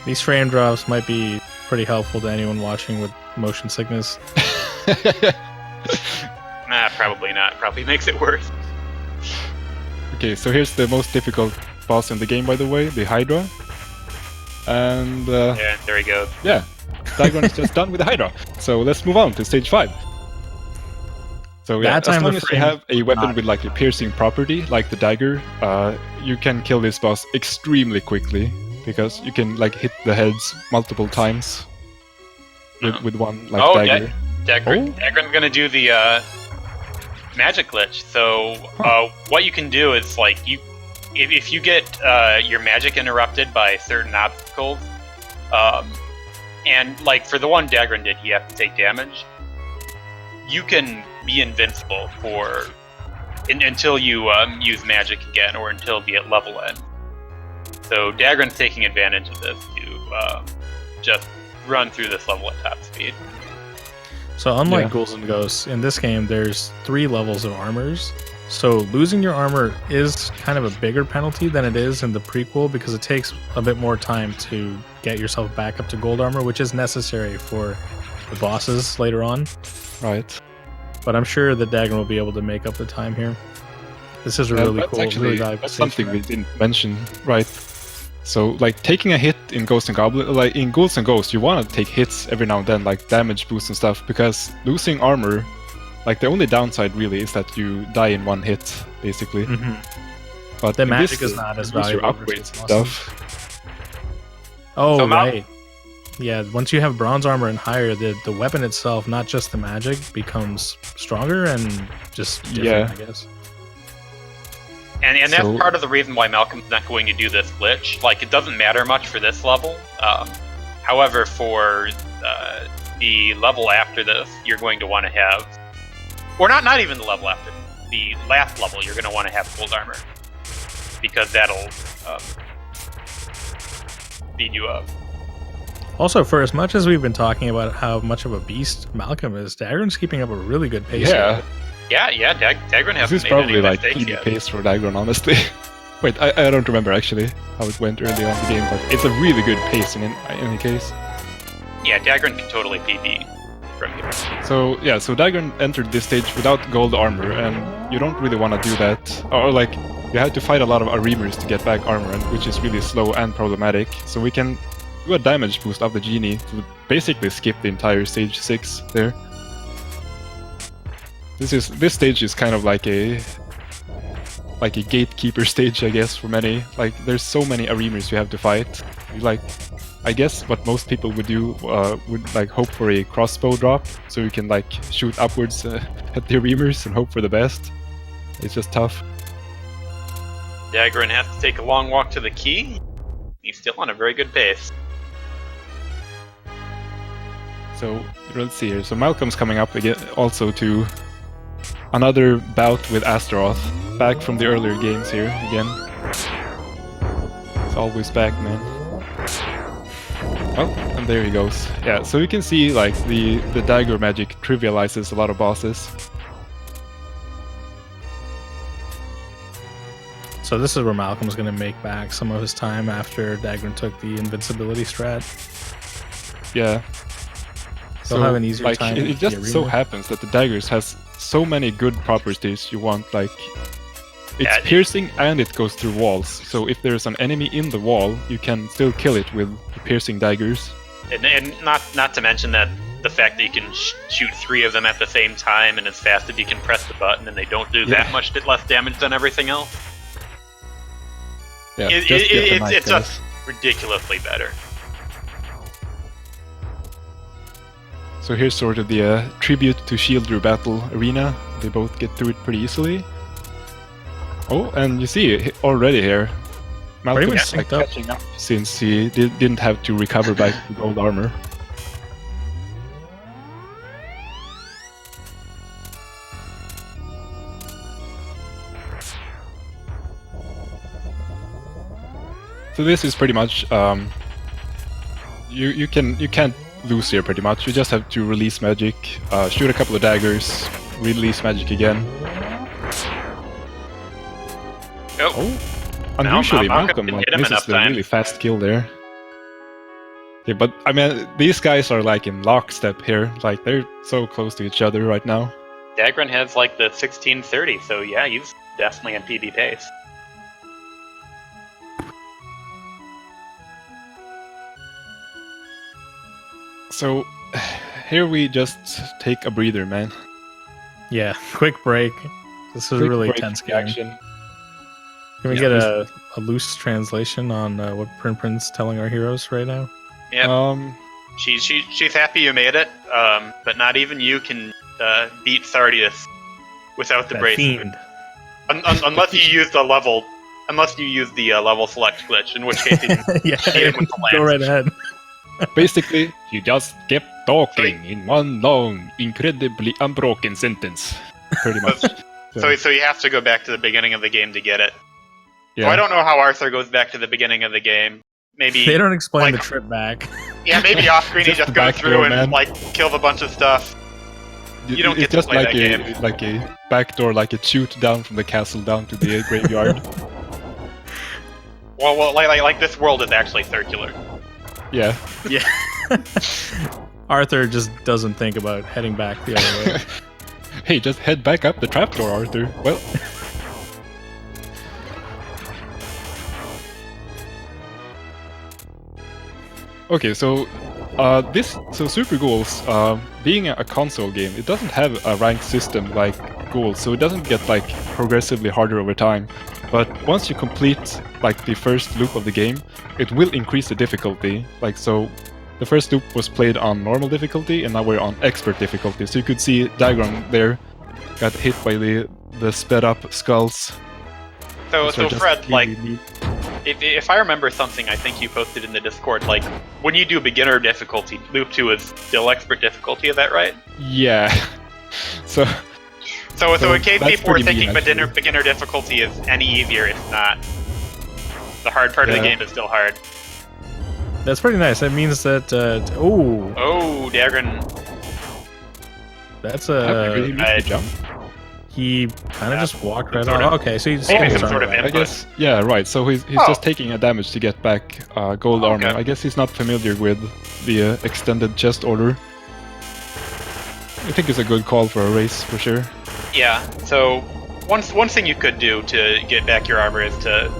These frame drops might be pretty helpful to anyone watching with motion sickness. Nah, probably not. Probably makes it worse. Okay, so here's the most difficult boss in the game, by the way, the Hydra. And Yeah, there he goes. yeah, Dagron is just done with the Hydra. So let's move on to stage 5. So yeah, That time as long the as you frame have a weapon not- with like a piercing property, like the dagger, you can kill this boss extremely quickly because you can like hit the heads multiple times with one like Oh, dagger. Dagran's gonna do the magic glitch. So what you can do is like if you get your magic interrupted by certain obstacles, and like for the one Dagran did, you have to take damage. You can be invincible for until you use magic again, or until the level ends. So Dagran's taking advantage of this to just run through this level at top speed. So unlike Yeah. Ghouls and Ghosts, in this game there's 3 levels of armors. So losing your armor is kind of a bigger penalty than it is in the prequel because it takes a bit more time to get yourself back up to gold armor, which is necessary for the bosses later on. Right. But I'm sure that Dagran will be able to make up the time here. This is a really that's cool, actually, really valuable that's stage something for we that. didn't mention, right? So, like, taking a hit in Ghosts and Goblins, like in Ghouls and Ghosts, you want to take hits every now and then, like damage boosts and stuff, because losing armor, like the only downside really is that you die in one hit, basically. Mhm. But The in magic this, is not as you lose your valuable upgrades versus and bosses. stuff. Oh, So Mal- right. Yeah, once you have bronze armor and higher, the weapon itself, not just the magic, becomes stronger and just different, Yeah. I guess. And that's So- part of the reason why Malcolm's not going to do this glitch. Like, it doesn't matter much for this level. However, for the level after this, you're going to want to have... Or not even the level after. The last level, you're going to want to have gold armor. Because that'll speed you up. Also, for as much as we've been talking about how much of a beast Malcolm is, Dagran's keeping up a really good pace. Yeah, Yeah, Dagran this hasn't is made probably any like mistakes PD yet. pace for Dagron, honestly. Wait, I don't remember actually how it went early on in the game, but it's a really good pace in any case. Yeah, Dagran can totally PB from here. So yeah, so Dagron entered this stage without gold armor, and you don't really want to do that. Or like, you have to fight a lot of Arimers to get back armor, which is really slow and problematic. So we can do a damage boost of the genie to basically skip the entire stage 6 there. This stage is kind of like a like a gatekeeper stage, I guess, for many. Like, there's so many Areemers you have to fight. Like, I guess what most people would do would like hope for a crossbow drop, so you can like shoot upwards at the Areemers and hope for the best. It's just tough. Dagran has to take a long walk to the key. He's still on a very good pace. So let's see here. So Malcolm's coming up again, also to another bout with Astaroth, back from the earlier games here again. It's always back, man. Oh, and there he goes. Yeah, so you can see like the dagger magic trivializes a lot of bosses. So this is where Malcolm's going to make back some of his time after Dagran took the invincibility strat. Yeah. He'll have an easier like, time. It just so happens that the daggers has so many good properties you want. Like, it's piercing and it goes through walls. So if there's an enemy in the wall, you can still kill it with the piercing daggers. And not to mention that the fact that you can shoot 3 of them at the same time and as fast as you can press the button, and they don't do that much less damage than everything else. Yeah, it's just ridiculously better. So here's sort of the tribute to Shield Your Battle arena. They both get through it pretty easily. Oh, and you see already here, Malcolm's like catching up since he didn't have to recover back to gold armor. So this is pretty much you can't lose here pretty much. You just have to release magic, shoot a couple of daggers, release magic again. Oh, unusually Malcolm like misses the really fast kill there. Yeah, but I mean these guys are like in lockstep here. Like they're so close to each other right now. Dagran has like the 1630, so yeah, he's definitely in PB pace. So, here we just take a breather, man. Yeah, quick break. This is a really tense game. Action. Can we get a loose translation on what Prin's telling our heroes right now? Yeah. She's happy you made it, but not even you can beat Sardius without the bracelet. Unless you use the level. Unless you use the level select glitch, in which case you can beat him with the lance. Go right ahead. Basically, you just kept talking in one long, incredibly unbroken sentence. Pretty much. So you have to go back to the beginning of the game to get it. Yeah. So I don't know how Arthur goes back to the beginning of the game. Maybe they don't explain the trip back. Yeah, maybe off screen you just go through and like kill a bunch of stuff. You don't get to play that game. It's like a backdoor, like a shoot down from the castle down to the graveyard. Well, like this world is actually circular. Yeah. Yeah. Arthur just doesn't think about heading back the other way. Hey, just head back up the trapdoor, Arthur. Well. Okay, so Super Ghouls, being a console game, it doesn't have a ranked system like Ghouls, so it doesn't get like progressively harder over time. But once you complete like the first loop of the game, it will increase the difficulty. Like so, the first loop was played on normal difficulty, and now we're on expert difficulty. So you could see Dagran there got hit by the sped up skulls. So Fred, like, if I remember something, I think you posted in the Discord, like, when you do beginner difficulty, loop 2 is still expert difficulty, is that right? Yeah. So in case people were thinking beginner difficulty is any easier, it's not. The hard part of the game is still hard. That's pretty nice. That means that, Oh, Dagran. That's really missed the jump. He kind of just walked right on. Okay, so he's maybe some sort of input. I guess, yeah, right. So he's just taking a damage to get back gold armor. I guess he's not familiar with the extended chest order. I think it's a good call for a race, for sure. Yeah, so one thing you could do to get back your armor is to,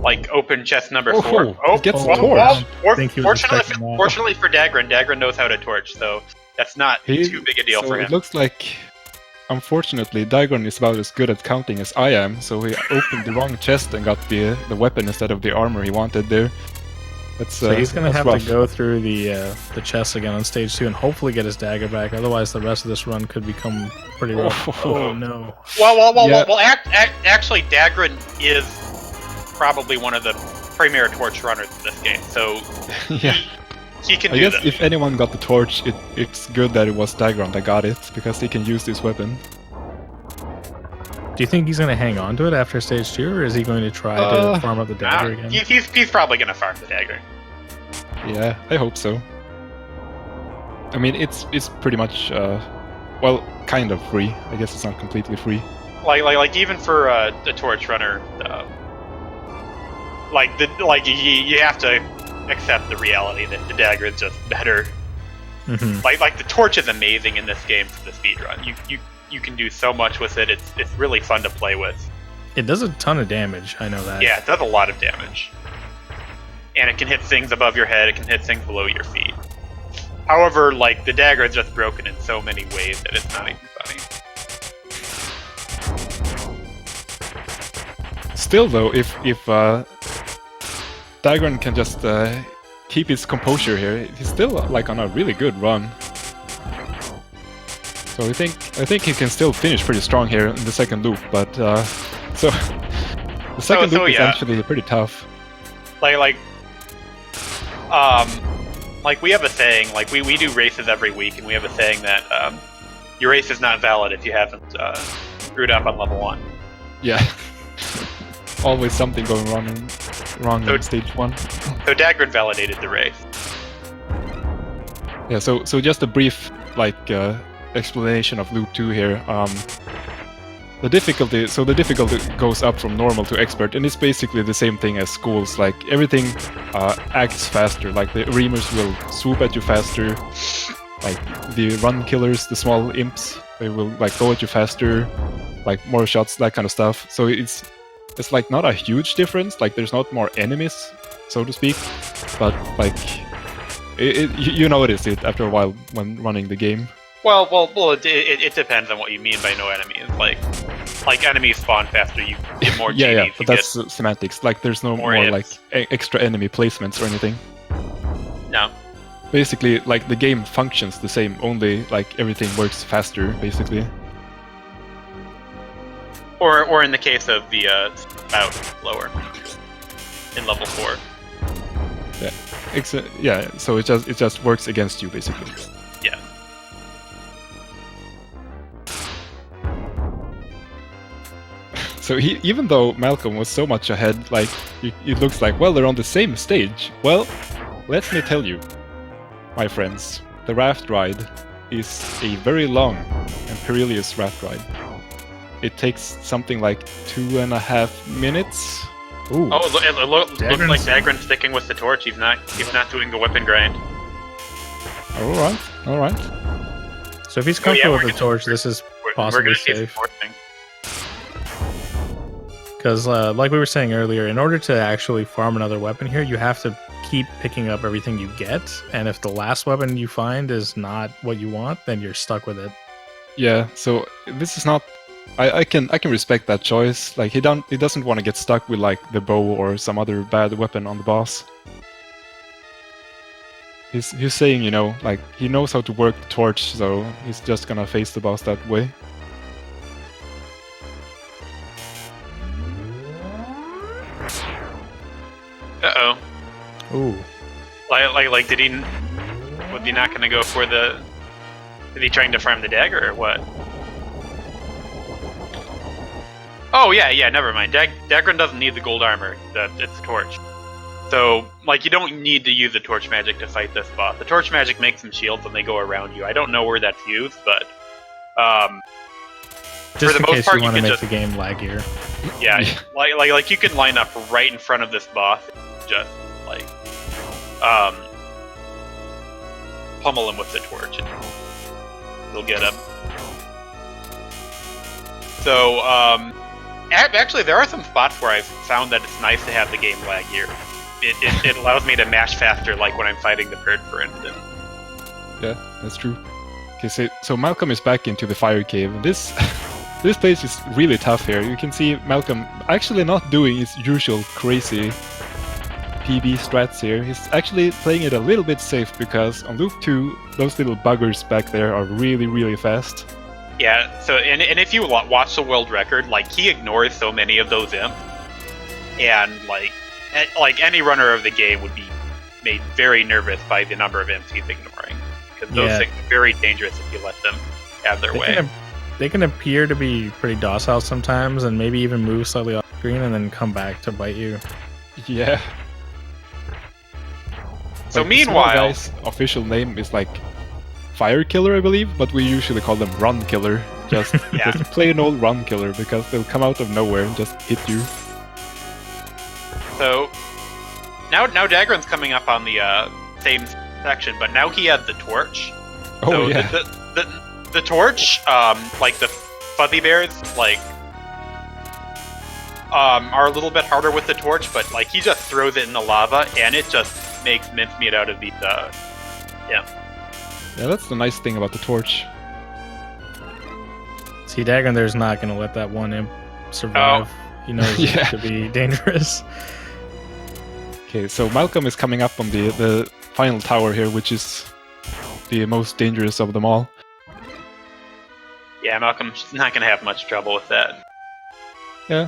like, open chest number 4. Oh, gets torched. Fortunately for Dagran, Dagran knows how to torch, so that's not too big a deal for him. It looks like unfortunately, Dagon is about as good at counting as I am, so he opened the wrong chest and got the weapon instead of the armor he wanted there. So he's gonna have to go through the chest again on stage 2 and hopefully get his dagger back. Otherwise, the rest of this run could become pretty rough. Oh no! Well. Actually, Dagron is probably one of the premier torch runners in this game, so yeah, he can I do guess this. if anyone got the torch, it's good that it was Dagron that got it because he can use this weapon. Do you think he's going to hang on to it after stage 2, or is he going to try to farm up the dagger again? He's probably going to farm the dagger. Yeah, I hope so. I mean, it's pretty much, well, kind of free. I guess it's not completely free. Like even for the torch runner, you have to accept the reality that the dagger is just better. Mm-hmm. Like the torch is amazing in this game for the speedrun. You can do so much with it. It's really fun to play with. It does a ton of damage, I know that. Yeah, it does a lot of damage. And it can hit things above your head, it can hit things below your feet. However, like, the dagger is just broken in so many ways that it's not even funny. Still though, if Dagron can just keep his composure here, he's still like on a really good run. So I think he can still finish pretty strong here in the second loop, but so the second loop is actually pretty tough. Like we have a saying, like we do races every week, and we have a saying that your race is not valid if you haven't screwed up on level 1. Yeah. Always something going wrong in stage 1. So Dagron validated the race. Yeah, so just a brief explanation of loop 2 here. The difficulty goes up from normal to expert, and it's basically the same thing as Ghouls. Like everything acts faster. Like the Reamers will swoop at you faster. Like the run killers, the small imps, they will like go at you faster. Like more shots, that kind of stuff. So it's like not a huge difference. Like there's not more enemies, so to speak, but like you notice it after a while when running the game. Well, it depends on what you mean by no enemies. Like enemies spawn faster, you get more GPs. Yeah, but that's semantics. Like there's no more like extra enemy placements or anything. No. Basically, like the game functions the same, only like everything works faster, basically. Or in the case of the spout, lower in level 4. Yeah, so it just works against you, basically. Yeah. So even though Malcolm was so much ahead, like it looks like, well, they're on the same stage. Well, let me tell you, my friends, the raft ride is a very long and perilous raft ride. It takes something like 2.5 minutes. Ooh. Oh, it looks like Dagron's sticking with the torch. He's not doing the weapon grind. All right. So if he's comfortable with the torch, this is possibly safe. Because, like we were saying earlier, in order to actually farm another weapon here, you have to keep picking up everything you get. And if the last weapon you find is not what you want, then you're stuck with it. Yeah. So this is not. I can respect that choice. Like he doesn't want to get stuck with like the bow or some other bad weapon on the boss. He's saying, you know, like he knows how to work the torch, so he's just gonna face the boss that way. Uh-oh. Ooh. Like was he not gonna go for the... Is he trying to farm the dagger or what? Oh yeah, never mind. Dagron doesn't need the gold armor. It's the torch. So, like, you don't need to use the torch magic to fight this boss. The torch magic makes some shields when they go around you. I don't know where that's used, but just for the most part, you want to make the game laggier. Yeah, like you can line up right in front of this boss, just like pummel him with the torch, and you'll get him. So, actually, there are some spots where I've found that it's nice to have the game laggier. It allows me to mash faster, like when I'm fighting the bird, for instance. Yeah, that's true. Okay, so Malcolm is back into the fire cave, and this this place is really tough here. You can see Malcolm actually not doing his usual crazy PB strats here. He's actually playing it a little bit safe because on loop 2, those little buggers back there are really, really fast. Yeah, so and if you watch the world record, like he ignores so many of those imps, and like any runner of the game would be made very nervous by the number of imps he's ignoring, because those things are very dangerous if you let them have their way. They can appear to be pretty docile sometimes, and maybe even move slightly off screen and then come back to bite you. Yeah. So like, meanwhile, guy's official name is like Fire Killer, I believe, but we usually call them Run Killer. Just plain old Run Killer, because they'll come out of nowhere and just hit you. So now Dagron's coming up on the same section, but now he has the torch. Oh so yeah. The torch, like the fuzzy bears, like are a little bit harder with the torch, but like he just throws it in the lava and it just makes mincemeat out of these. Yeah, that's the nice thing about the torch. See, Dagron there's not gonna let that one imp survive. He knows it could be dangerous. Okay, so Malcolm is coming up on the final tower here, which is the most dangerous of them all. Yeah, Malcolm's not going to have much trouble with that. Yeah,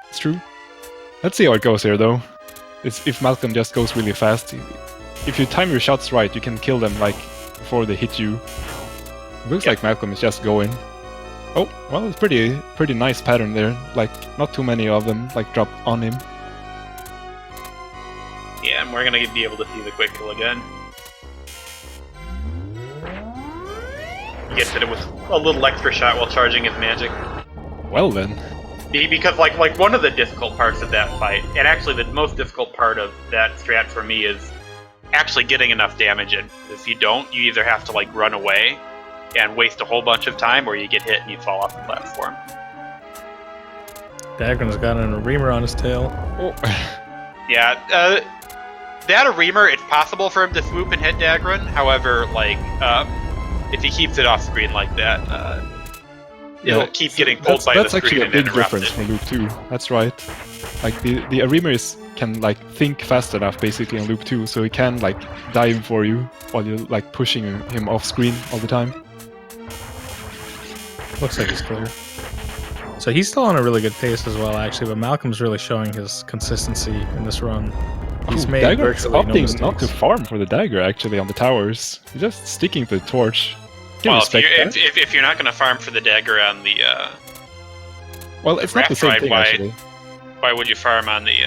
it's true. Let's see how it goes here, though. If Malcolm just goes really fast, if you time your shots right, you can kill them like before they hit you. It looks like Malcolm is just going. Oh, well, it's pretty nice pattern there. Like, not too many of them like drop on him. Yeah, and we're going to be able to see the quick kill again. He gets hit with a little extra shot while charging his magic. Well then. Because like one of the difficult parts of that fight, and actually the most difficult part of that strat for me is actually getting enough damage in. If you don't, you either have to like run away and waste a whole bunch of time, or you get hit and you fall off the platform. Dagron's got a reamer on his tail. Oh. Yeah, that a reamer, it's possible for him to swoop and hit Dagron. However, like if he keeps it off screen like that, it'll keep getting pulled by the screen. That's actually a big difference it. from Loop 2. That's right. Like the Arimer can like think fast enough basically in Loop 2, so he can like dive for you while you're like pushing him off screen all the time. Looks like he's clear. So he's still on a really good pace as well, actually, but Malcolm's really showing his consistency in this run. He's made Dagger's virtually no opting mistakes. not to farm for the dagger actually on the towers. He's just sticking to the torch. Well, if you're not going to farm for the dagger on the well, it's not the same thing actually. Why would you farm on the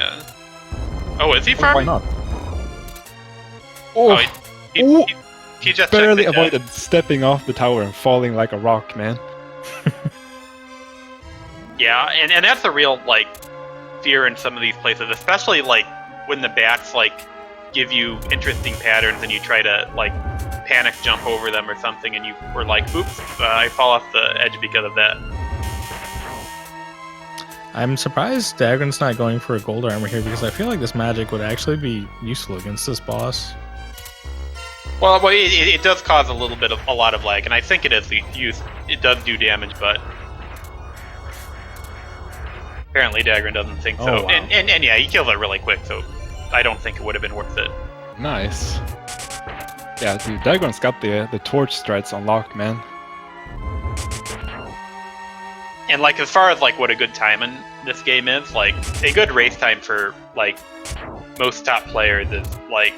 Oh, is he farming? Why not? Oh, he just barely avoided stepping off the tower and falling like a rock, man. Yeah, and that's a real like fear in some of these places, especially like when the bats like give you interesting patterns and you try to like panic jump over them or something, and you were like, "Oops, I fall off the edge because of that." I'm surprised Dagron's not going for a gold armor here, because I feel like this magic would actually be useful against this boss. Well, it does cause a lot of lag, and I think it is used. It does do damage, but apparently Dagron doesn't think so. Wow. And yeah, he kills it really quick, so I don't think it would have been worth it. Nice. Yeah, dude, Dagron's got the torch strats on lock, man. And like as far as like what a good time in this game is, like a good race time for like most top players is like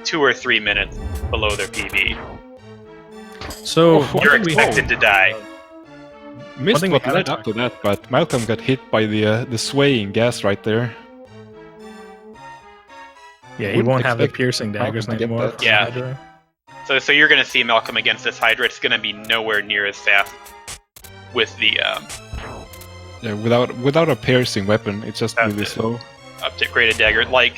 2 or 3 minutes below their PB. So you're expected to die. Missed what led up to that, but Malcolm got hit by the swaying gas right there. Yeah, he won't have the piercing daggers anymore. Yeah. So you're gonna see Malcolm against this Hydra. It's gonna be nowhere near as fast with the yeah, without a piercing weapon, it's just really slow. Upgraded dagger, like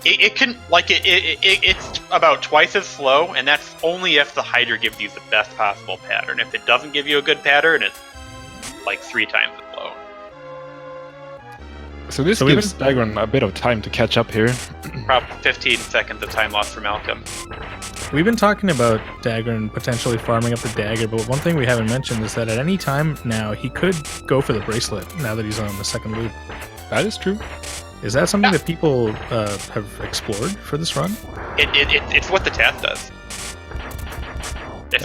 it can like it's about twice as slow, and that's only if the Hydra gives you the best possible pattern. If it doesn't give you a good pattern, it's like 3 times as slow. So this gives Dagron a bit of time to catch up here. Probably 15 seconds of time lost for Malcolm. We've been talking about Dagger and potentially farming up the Dagger, but one thing we haven't mentioned is that at any time now, he could go for the bracelet now that he's on the second loop. That is true. Is that something that people have explored for this run? It's what the task does.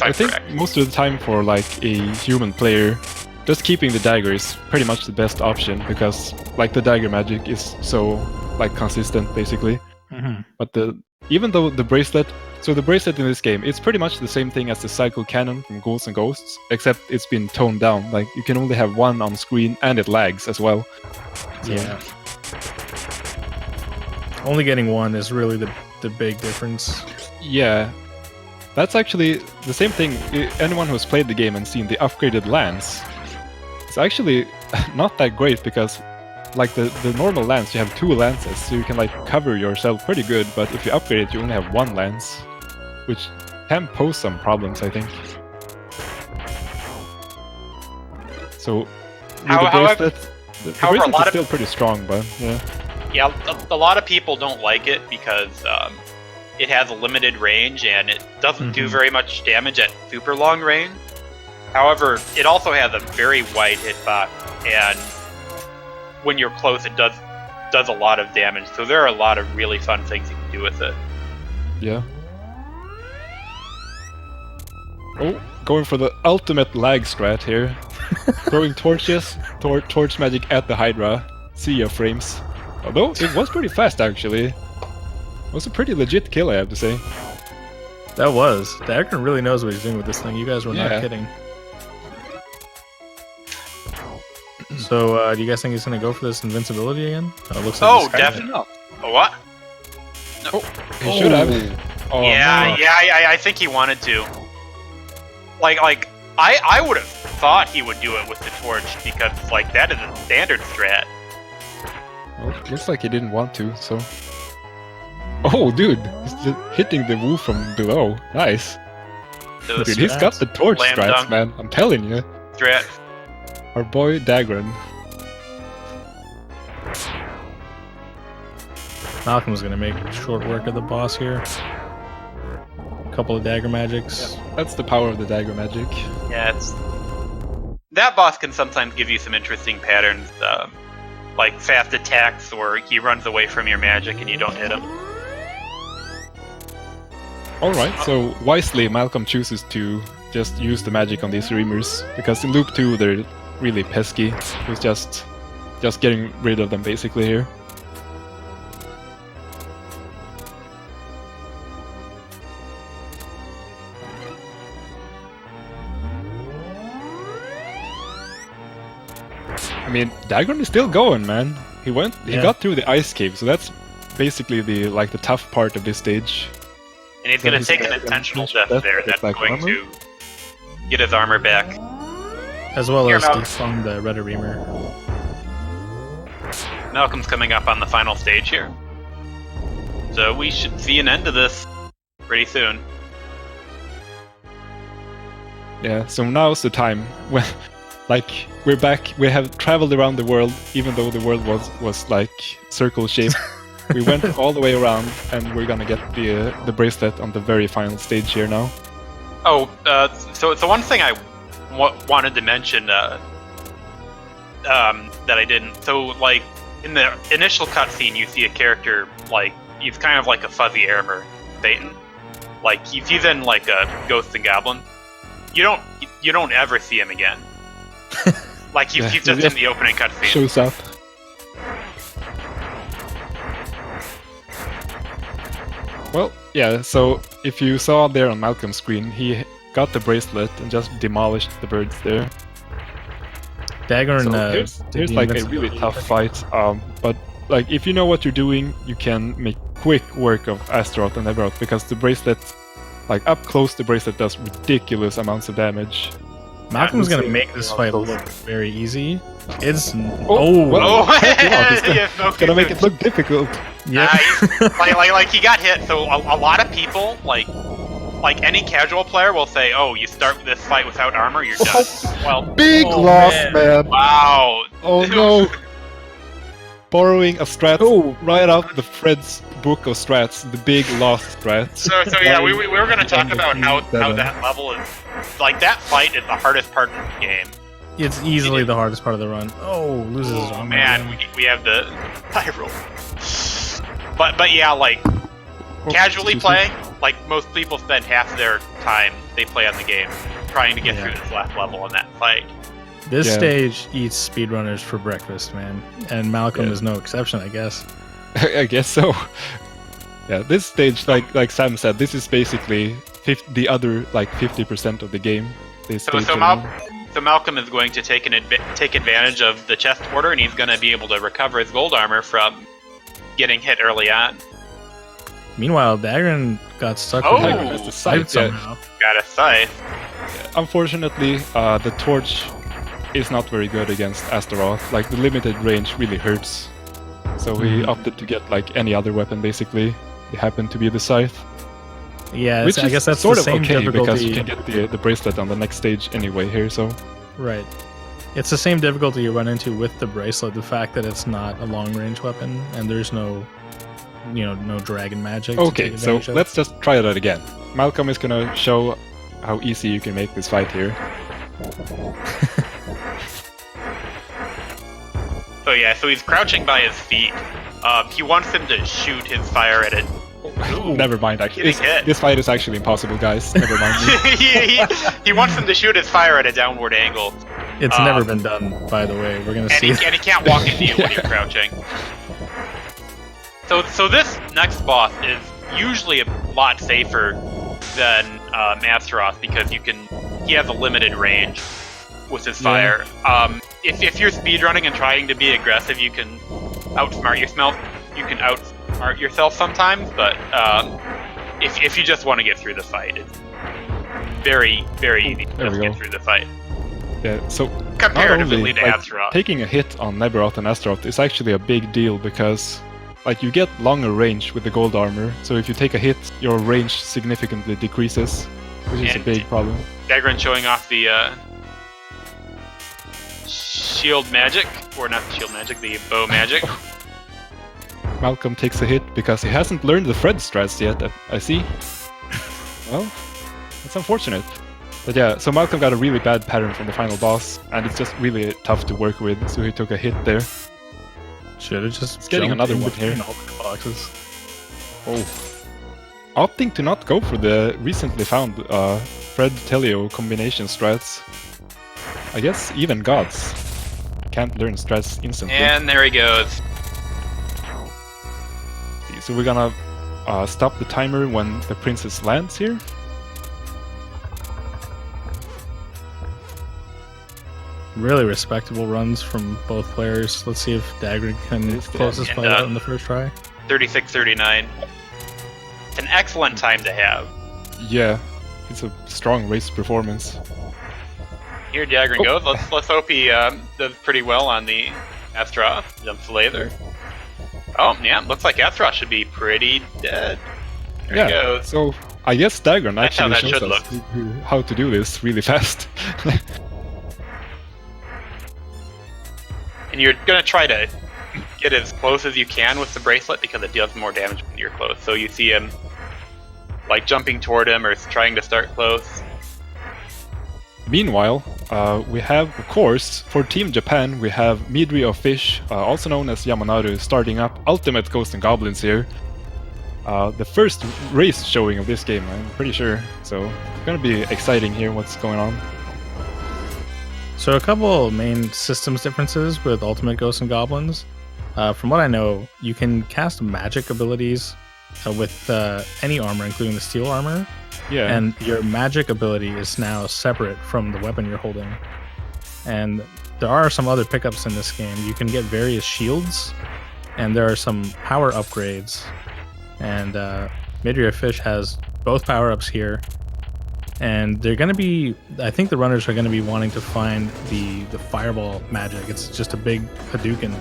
I think most of the time for like a human player, just keeping the dagger is pretty much the best option because like the dagger magic is so like consistent basically. Mm-hmm. But even though the bracelet, so the bracelet in this game, it's pretty much the same thing as the Psycho Cannon from Ghouls and Ghosts, except it's been toned down. Like you can only have one on screen and it lags as well. So, yeah. Only getting one is really the big difference. Yeah. That's actually the same thing. Anyone who's played the game and seen the upgraded lance, it's actually not that great because like the normal lance, you have 2 lances, so you can like cover yourself pretty good, but if you upgrade it, you only have 1 lance, which can pose some problems, I think. So, with the bracelet, the bracelet is still pretty strong, but yeah. Yeah, a lot of people don't like it because it has a limited range and it doesn't do very much damage at super long range. However, it also has a very wide hitbox, and when you're close, it does a lot of damage. So there are a lot of really fun things you can do with it. Yeah. Oh, going for the ultimate lag strat here. Throwing torches, torch magic at the Hydra. See ya frames. Although it was pretty fast actually. It was a pretty legit kill, I have to say. That was. Dagger really knows what he's doing with this thing. You guys were not kidding. So, do you guys think he's going to go for this invincibility again? It looks like definitely. What? No. Oh, he should have. Oh, yeah, no. I think he wanted to. Like I would have thought he would do it with the torch because, like, that is a standard strat. Well, looks like he didn't want to, so... Oh, dude! He's just hitting the woo from below. Nice. Dude, he's got the torch strats, man. I'm telling you. Strat. Our boy Dagran. Malcolm's gonna make short work of the boss here. A couple of dagger magics. Yeah, that's the power of the dagger magic. Yeah, that boss can sometimes give you some interesting patterns, like fast attacks, or he runs away from your magic and you don't hit him. Alright, so wisely Malcolm chooses to just use the magic on these Reamers, because in Loop 2 they're really pesky. He's just getting rid of them basically here. I mean, Dagran is still going, man. He got through the ice cave, so that's basically the tough part of this stage. And he's gonna take an intentional death there. That's going to get his armor back. As well as defund the Red Reamer. Malcolm's coming up on the final stage here. So we should see an end to this pretty soon. Yeah, so now's the time when, like, we're back. We have traveled around the world, even though the world was like circle shaped. We went all the way around, and we're gonna get the bracelet on the very final stage here now. Oh, so one thing I wanted to mention that I didn't. So, like, in the initial cutscene, you see a character, like, he's kind of like a fuzzy armor Satan. Like, he's in like a Ghosts and Goblins. You don't ever see him again. Like, he's just in the opening cutscene. Shows up. Well, yeah, so if you saw there on Malcolm's screen, he got the bracelet and just demolished the birds there. Dagger and here's like a really tough fight, but like if you know what you're doing, you can make quick work of Astaroth and Everoth, because the bracelet, like up close, the bracelet does ridiculous amounts of damage. Malcolm's gonna make this fight look very easy. It's it's gonna make it look difficult. Yeah, like he got hit. So a lot of people, like any casual player, will say, "Oh, you start this fight without armor, you're done." Well, big loss, man. Wow. Oh no. borrowing a strat right out the Fred's book of strats, the big lost strats. So yeah, we were going to talk about how that level is, like, that fight is the hardest part of the game. It's easily the hardest part of the run. Oh, loses his armor. Man, we have the high roll. But yeah, like, casually play, like, most people spend half their time they play on the game trying to get through this last level in that fight. This stage eats speedrunners for breakfast, man. And Malcolm is no exception, I guess. I guess so. Yeah, this stage, like Sam said, this is basically the other, like, 50% of the game. So Malcolm is going to take advantage of the chest order, and he's going to be able to recover his gold armor from getting hit early on. Meanwhile, Dagran got stuck with the scythe somehow. Got a scythe. Unfortunately, the torch is not very good against Astaroth. Like, the limited range really hurts. So he opted to get, like, any other weapon, basically. It happened to be the scythe. Yeah, which I guess that's sort the of same okay difficulty. Because you can get the bracelet on the next stage anyway here, so... Right. It's the same difficulty you run into with the bracelet, the fact that it's not a long-range weapon, and there's no, no dragon magic. Okay, so let's just try that again. Malcolm is gonna show how easy you can make this fight here. So he's crouching by his feet. He wants him to shoot his fire at it. Ooh, never mind, actually. This fight is actually impossible, guys. Never mind me. he wants him to shoot his fire at a downward angle. It's never been done, by the way. We're gonna see. And he can't walk into you when you're crouching. So this next boss is usually a lot safer than Astaroth because he has a limited range with his fire. If you're speedrunning and trying to be aggressive, you can outsmart yourself. You can outsmart yourself sometimes, but if you just want to get through the fight, it's very, very easy to just get through the fight. Yeah, so comparatively to Astaroth. Taking a hit on Neberoth and Astaroth is actually a big deal because, like, you get longer range with the gold armor, so if you take a hit, your range significantly decreases, which is a big problem. Dagran showing off the shield magic, or not the shield magic, the bow magic. Malcolm takes a hit because he hasn't learned the Fred strats yet, I see. Well, that's unfortunate. But yeah, so Malcolm got a really bad pattern from the final boss, and it's just really tough to work with, so he took a hit there. Should have just getting another one here. Boxes. Oh. Opting to not go for the recently found Fred Telio combination strats. I guess even gods can't learn strats instantly. And there he goes. So we're gonna stop the timer when the princess lands here. Really respectable runs from both players. Let's see if Dagran can close this fight out in the first try. 36-39. It's an excellent time to have. Yeah, it's a strong race performance. Here Dagran goes. Let's hope he does pretty well on the Astaroth. Jumps the laser. Oh, yeah, looks like Astaroth should be pretty dead. There he goes. So I guess Dagran actually shows us look. how to do this really fast. And you're going to try to get as close as you can with the bracelet because it deals more damage when you're close. So you see him like jumping toward him or trying to start close. Meanwhile, we have, of course, for Team Japan, we have Midri of Fish, also known as Yamanaru, starting up Ultimate Ghosts and Goblins here. The first race showing of this game, I'm pretty sure. So it's going to be exciting here what's going on. So a couple main systems differences with Ultimate Ghosts and Goblins. From what I know, you can cast magic abilities with any armor, including the steel armor. Yeah. And your magic ability is now separate from the weapon you're holding. And there are some other pickups in this game. You can get various shields, and there are some power upgrades. And Midria Fish has both power-ups here. And they're going to be, I think the runners are going to be wanting to find the fireball magic. It's just a big Hadouken.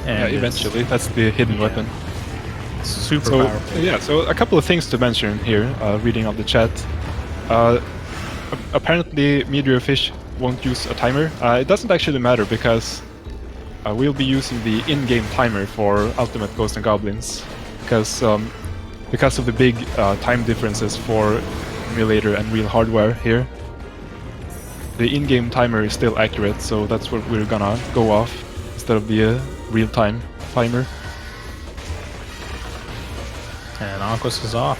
And eventually, that's the hidden weapon. It's super powerful. Yeah, so a couple of things to mention here, reading on the chat. Apparently, Midria Fish won't use a timer. It doesn't actually matter because we'll be using the in-game timer for Ultimate Ghosts and Goblins, because of the big time differences for emulator and real hardware here. The in-game timer is still accurate, so that's what we're gonna go off instead of the real-time timer. And Aquas is off.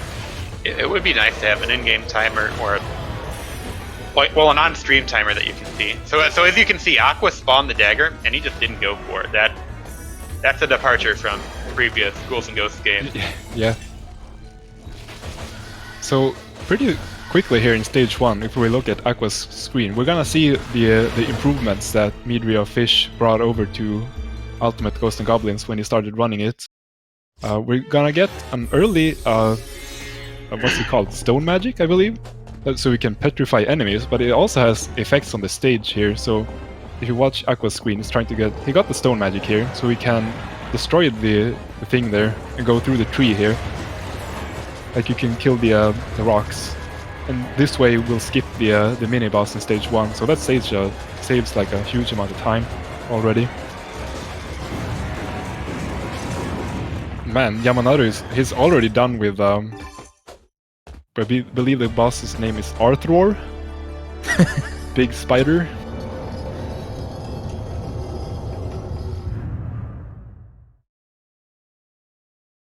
It would be nice to have an in-game timer or, well, an on-stream timer that you can see. So as you can see, Aqua spawned the dagger, and he just didn't go for it. That's a departure from previous Ghouls and Ghosts games. Yeah. So pretty quickly here in stage 1, if we look at Aqua's screen, we're gonna see the improvements that Midria Fish brought over to Ultimate Ghosts and Goblins when he started running it. We're gonna get an early, what's it called? Stone magic, I believe? So we can petrify enemies, but it also has effects on the stage here. So if you watch Aqua's screen, he got the stone magic here, so we can destroy the thing there and go through the tree here. Like you can kill the rocks. And this way we'll skip the mini boss in stage 1. So that stage saves like a huge amount of time already. Man, Yamanaru he's already done with I believe the boss's name is Arthur. Big spider.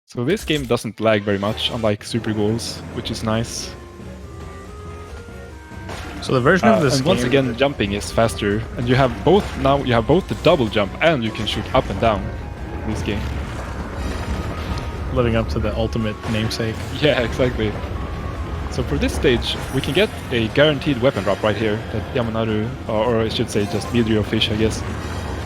So this game doesn't lag very much, unlike Super Ghouls, which is nice. So the version of this and once again, jumping is faster, and you have both the double jump and you can shoot up and down in this game. Living up to the ultimate namesake. Yeah, exactly. So for this stage, we can get a guaranteed weapon drop right here that Yamanaru, or I should say just Midrio Fish, I guess.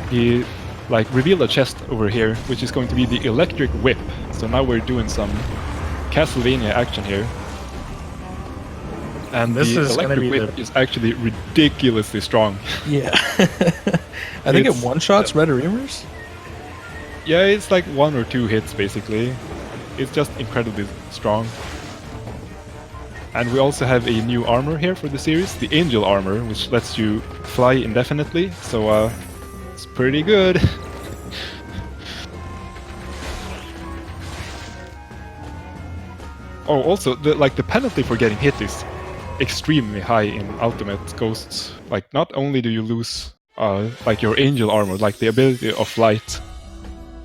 He revealed a chest over here, which is going to be the electric whip. So now we're doing some Castlevania action here. And this the is electric whip is actually ridiculously strong. Yeah. I think it one-shots Red Reamers? Yeah, it's like 1 or 2 hits basically. It's just incredibly strong. And we also have a new armor here for the series, the Angel Armor, which lets you fly indefinitely, so it's pretty good. Oh, also, the penalty for getting hit is extremely high in Ultimate Ghosts. Like, not only do you lose your Angel Armor, the ability of flight.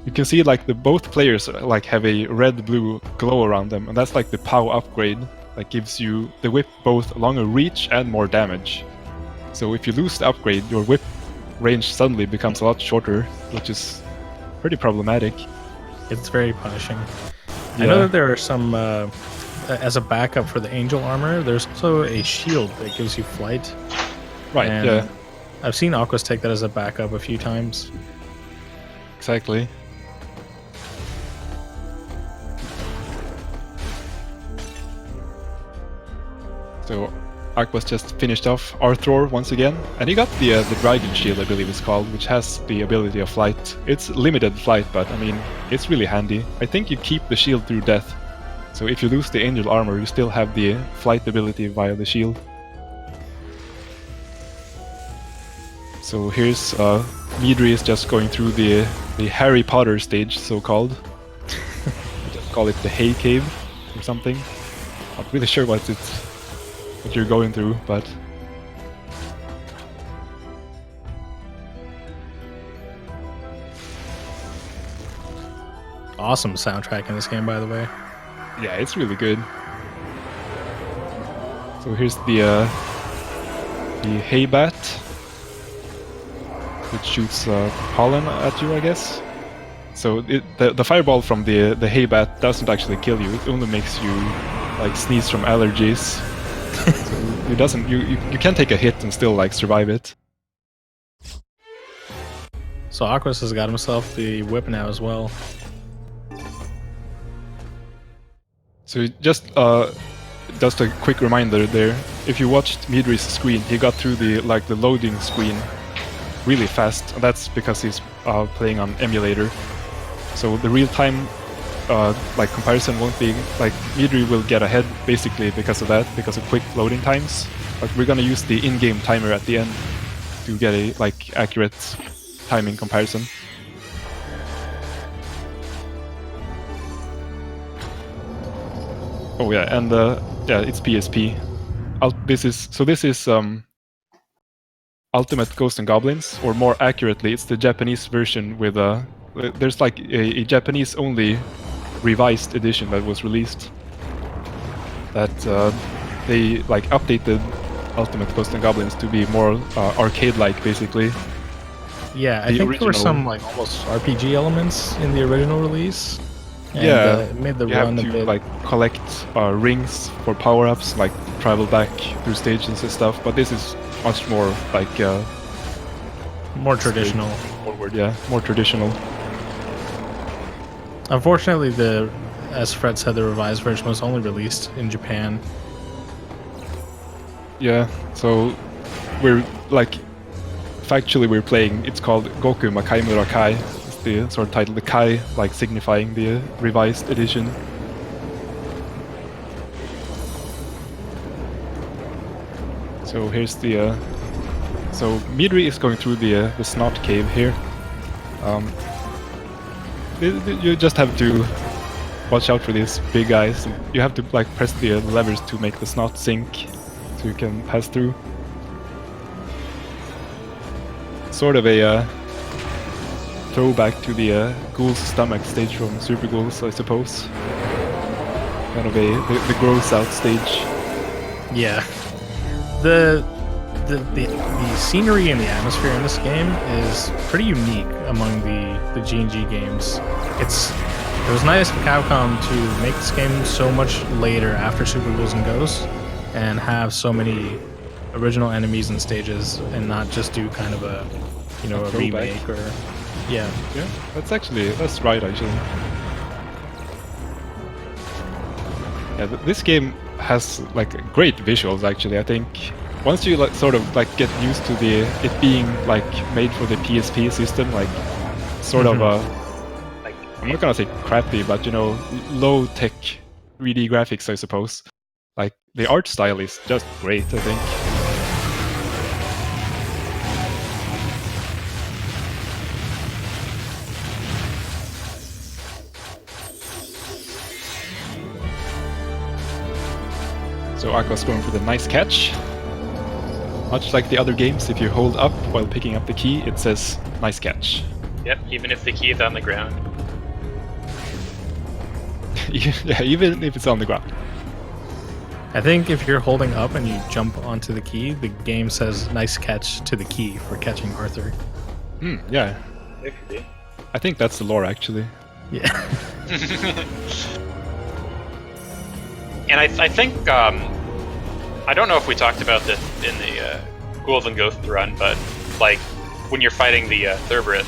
You can see both players have a red-blue glow around them, and that's the POW upgrade that gives you the whip both longer reach and more damage. So if you lose the upgrade, your whip range suddenly becomes a lot shorter, which is pretty problematic. It's very punishing. Yeah. I know that there are some, as a backup for the Angel Armor, there's also a shield that gives you flight. Right, and yeah. I've seen Aquas take that as a backup a few times. Exactly. So Aquas just finished off Arthur once again, and he got the Dragon Shield, I believe it's called, which has the ability of flight. It's limited flight, but I mean, it's really handy. I think you keep the shield through death, so if you lose the Angel Armor, you still have the flight ability via the shield. So here's Midri is just going through the Harry Potter stage, so-called. Just call it the Hay Cave or something. Not really sure what you're going through, but Awesome soundtrack in this game, by the way. yeah, it's really good. So here's the hay bat, which shoots pollen at you, I guess. So the fireball from the hay bat doesn't actually kill you; it only makes you sneeze from allergies. So you can take a hit and still survive it. So Aquas has got himself the whip now as well. So just a quick reminder there. If you watched Midri's screen, he got through the loading screen really fast, and that's because he's playing on emulator. So the real-time comparison won't be Midri will get ahead basically because of that, because of quick loading times. But we're gonna use the in-game timer at the end to get a accurate timing comparison. Oh yeah, and yeah, it's PSP. This is Ultimate Ghosts and Goblins, or more accurately, it's the Japanese version with there's like a Japanese-only revised edition that was released. That they like updated Ultimate Ghosts and Goblins to be more arcade-like, basically. Yeah, I think there were some like almost RPG elements in the original release. And, yeah, it made the you run have a to bit like collect rings for power-ups, like travel back through stages and stuff. But this is much more like more traditional. Forward, yeah, more traditional. Unfortunately, as Fred said, the revised version was only released in Japan. Yeah, so we're like factually we're playing. It's called Goku Makaimura Kai. It's the sort of title, the Kai, like signifying the revised edition. So here's the. So Midori is going through the snot cave here. You just have to watch out for these big guys. You have to like press the levers to make the snot sink, so you can pass through. Sort of a throwback to the Ghouls stomach stage from Super Ghouls, I suppose. Kind of the gross out stage. Yeah. The scenery and the atmosphere in this game is pretty unique among the G&G games. It was nice for Capcom to make this game so much later after Super Ghouls and Ghosts and have so many original enemies and stages and not just do kind of a remake or yeah, that's right actually. Yeah, this game has like great visuals actually. I think once you like sort of like get used to it being like made for the PSP system, like sort of like I'm not gonna say crappy, but low tech 3D graphics, I suppose. Like the art style is just great, I think. So Aqua's going for the nice catch. Much like the other games, if you hold up while picking up the key, it says nice catch. Yep, even if the key is on the ground. Yeah, even if it's on the ground. I think if you're holding up and you jump onto the key, the game says nice catch to the key for catching Arthur. Yeah. It could be. I think that's the lore, actually. Yeah. And I think, I don't know if we talked about this in the Ghouls and Ghosts run, but like when you're fighting the Cerberus,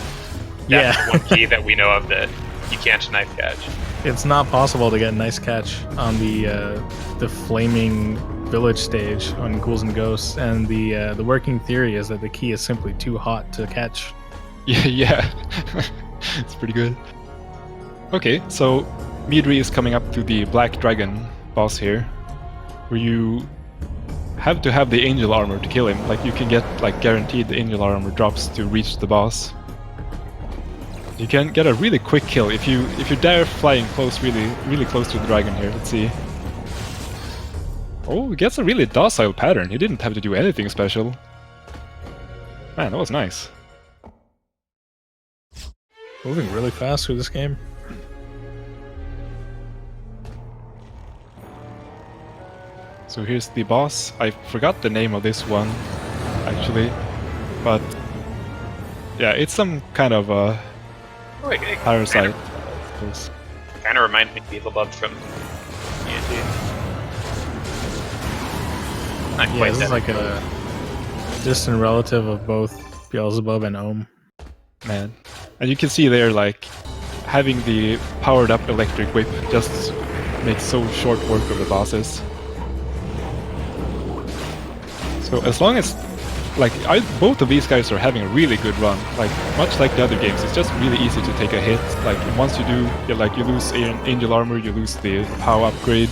that's the one key that we know of that you can't knife catch. It's not possible to get a nice catch on the flaming village stage on Ghouls and Ghosts, and the working theory is that the key is simply too hot to catch. Yeah. It's pretty good. Okay, so Midori is coming up to the Black Dragon boss here, where you have to have the angel armor to kill him. Like you can get like guaranteed the angel armor drops to reach the boss. You can get a really quick kill if you dare flying close, really close to the dragon here. Let's see. Oh, he gets a really docile pattern. He didn't have to do anything special. Man, that was nice. Moving really fast through this game. So here's the boss. I forgot the name of this one, actually, but yeah, it's some kind of parasite. Kind of reminds me of Beelzebub from D&D. Yeah, this is like a distant relative of both Beelzebub and Ohm. Man, and you can see there, like having the powered up electric whip just makes so short work of the bosses. So as long as, like, both of these guys are having a really good run, like, much like the other games, it's just really easy to take a hit. Like, once you do, you lose angel armor, you lose the power upgrade.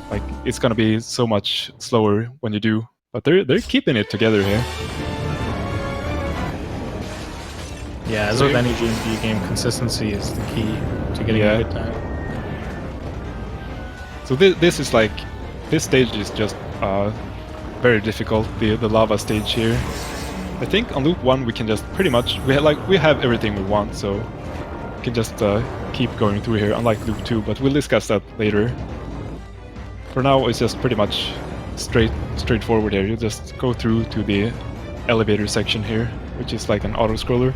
Like, it's gonna be so much slower when you do. But they're keeping it together here. Yeah, as with any G&G game, consistency is the key to getting a good time. So this is like, this stage is just very difficult, the lava stage here. I think on loop 1 we can just pretty much, we have everything we want, so we can just keep going through here, unlike loop 2, but we'll discuss that later. For now it's just pretty much straightforward here. You just go through to the elevator section here, which is like an auto-scroller.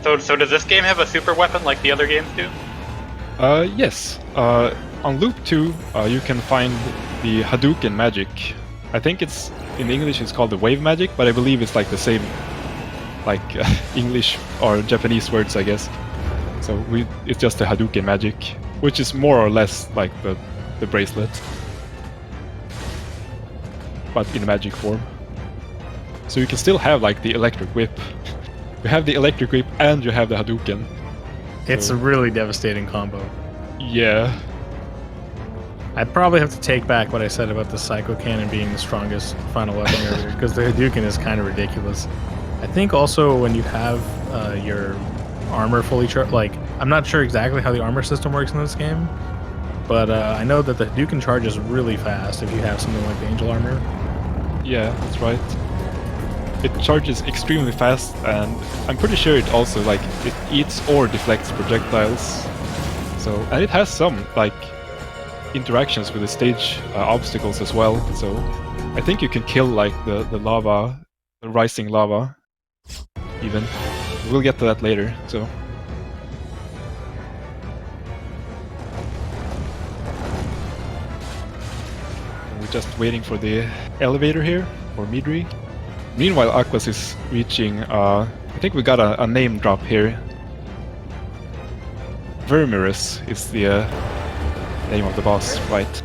So does this game have a super weapon like the other games do? Yes. On loop 2, you can find the Hadouken magic. I think it's, in English it's called the wave magic, but I believe it's like the same, like English or Japanese words, I guess. So it's just the Hadouken magic, which is more or less like the bracelet, but in magic form. So you can still have like the electric whip. You have the electric whip and you have the Hadouken. It's a really devastating combo. Yeah. I'd probably have to take back what I said about the Psycho Cannon being the strongest final weapon earlier, because the Hadouken is kind of ridiculous. I think also when you have your armor fully charged, like, I'm not sure exactly how the armor system works in this game, but I know that the Hadouken charges really fast if you have something like the Angel Armor. Yeah, that's right. It charges extremely fast, and I'm pretty sure it also, like, it eats or deflects projectiles. So, and it has some, like, interactions with the stage obstacles as well, so I think you can kill like the lava, the rising lava even. We'll get to that later, so. We're just waiting for the elevator here, for Midri. Meanwhile, Aquas is reaching, I think we got a name drop here. Vermirus is the name of the boss, right?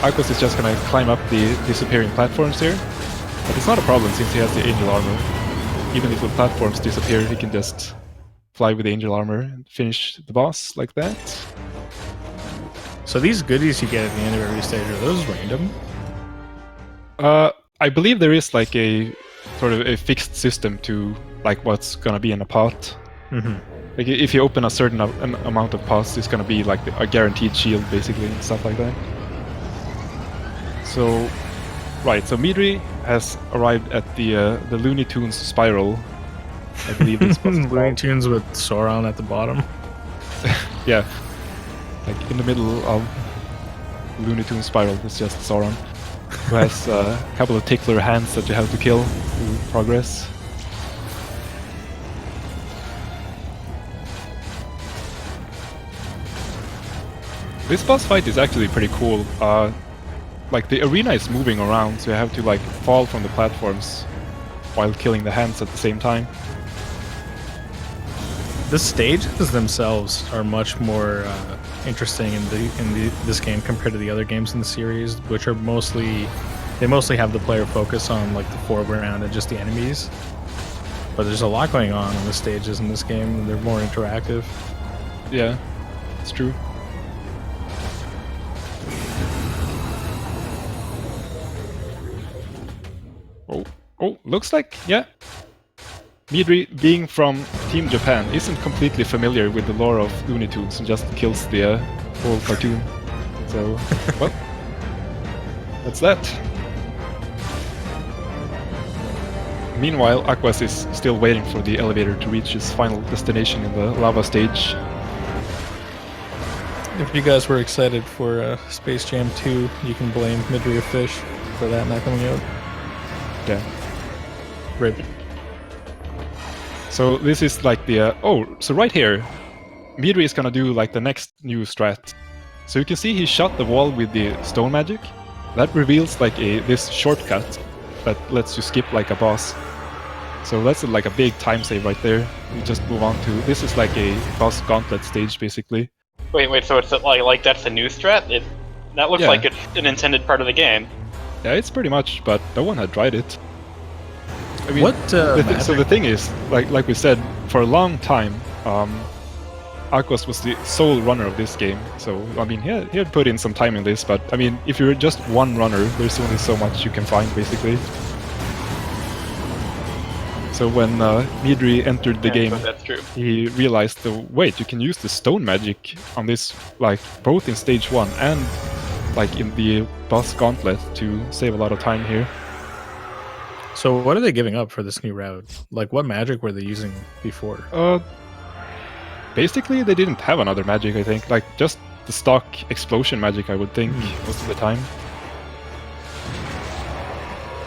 Aquas is just gonna climb up the disappearing platforms here, but it's not a problem since he has the angel armor. Even if the platforms disappear, he can just fly with the angel armor and finish the boss like that. So these goodies you get at the end of every stage, are those random? I believe there is like a sort of a fixed system to like what's gonna be in a pot. Mm-hmm. Like if you open a certain amount of pots, it's gonna be like a guaranteed shield, basically, and stuff like that. So, right. So Midri has arrived at the Looney Tunes spiral. I believe it's Looney Tunes with Sauron at the bottom. Yeah, like in the middle of Looney Tunes spiral, it's just Sauron, who has a couple of tickler hands that you have to kill to progress. This boss fight is actually pretty cool. Like the arena is moving around, so you have to like fall from the platforms while killing the hands at the same time. The stages themselves are much more interesting in this game compared to the other games in the series, which are mostly have the player focus on like the foreground and just the enemies. But there's a lot going on in the stages in this game, and they're more interactive. Yeah, it's true. Oh, looks like, yeah. Midri, being from Team Japan, isn't completely familiar with the lore of Looney Tunes and just kills the whole cartoon. So, well, that's that. Meanwhile, Aquas is still waiting for the elevator to reach his final destination in the lava stage. If you guys were excited for Space Jam 2, you can blame Midri of Fish for that not coming out. Yeah. Rip. So this is like the so right here, Midri is gonna do like the next new strat. So you can see he shot the wall with the stone magic. That reveals like this shortcut that lets you skip like a boss. So that's like a big time save right there. You just move on to, this is like a boss gauntlet stage basically. Wait, so it's like that's a new strat? That looks like it's an intended part of the game. Yeah, it's pretty much, but no one had tried it. I mean, what? So the thing is, like we said, for a long time, Aquas was the sole runner of this game. So I mean, he had put in some time in this, but I mean, if you're just one runner, there's only so much you can find, basically. So when Midri entered the game, that's true. he realized, wait, you can use the stone magic on this, like both in stage 1 and like in the boss gauntlet to save a lot of time here. So what are they giving up for this new route? Like, what magic were they using before? Basically, they didn't have another magic, I think. Like, just the stock explosion magic, I would think, most of the time.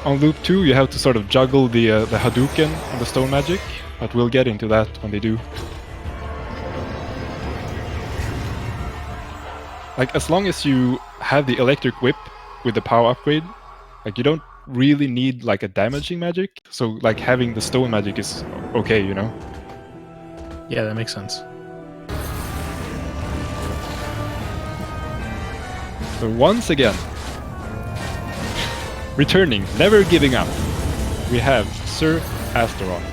On loop 2, you have to sort of juggle the Hadouken and the stone magic, but we'll get into that when they do. Like, as long as you have the electric whip with the power upgrade, like, you don't really need like a damaging magic, so like having the stone magic is okay, you know? Yeah, that makes sense. So once again, returning, never giving up, we have Sir Astaroth.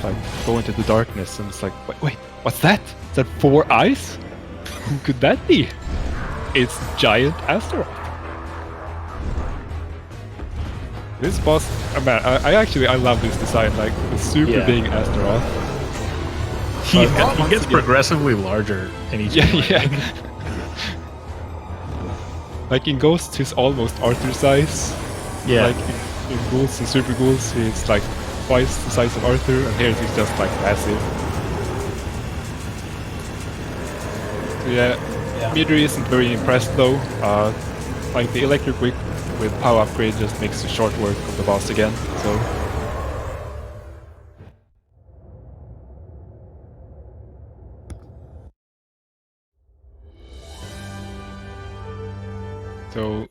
Like, go into the darkness and it's like, wait, what's that? Is that 4 eyes? Who could that be? It's Giant Astaroth. This boss, man, I love this design, like the super big Astaroth. He gets progressively larger in each game. Yeah. Like in Ghosts, he's almost Arthur size. Yeah. Like in Ghouls and Super Ghouls, he's like twice the size of Arthur, and here he's just like massive. So yeah. Midri isn't very impressed though. Like the electric whip with power upgrade just makes the short work of the boss again. So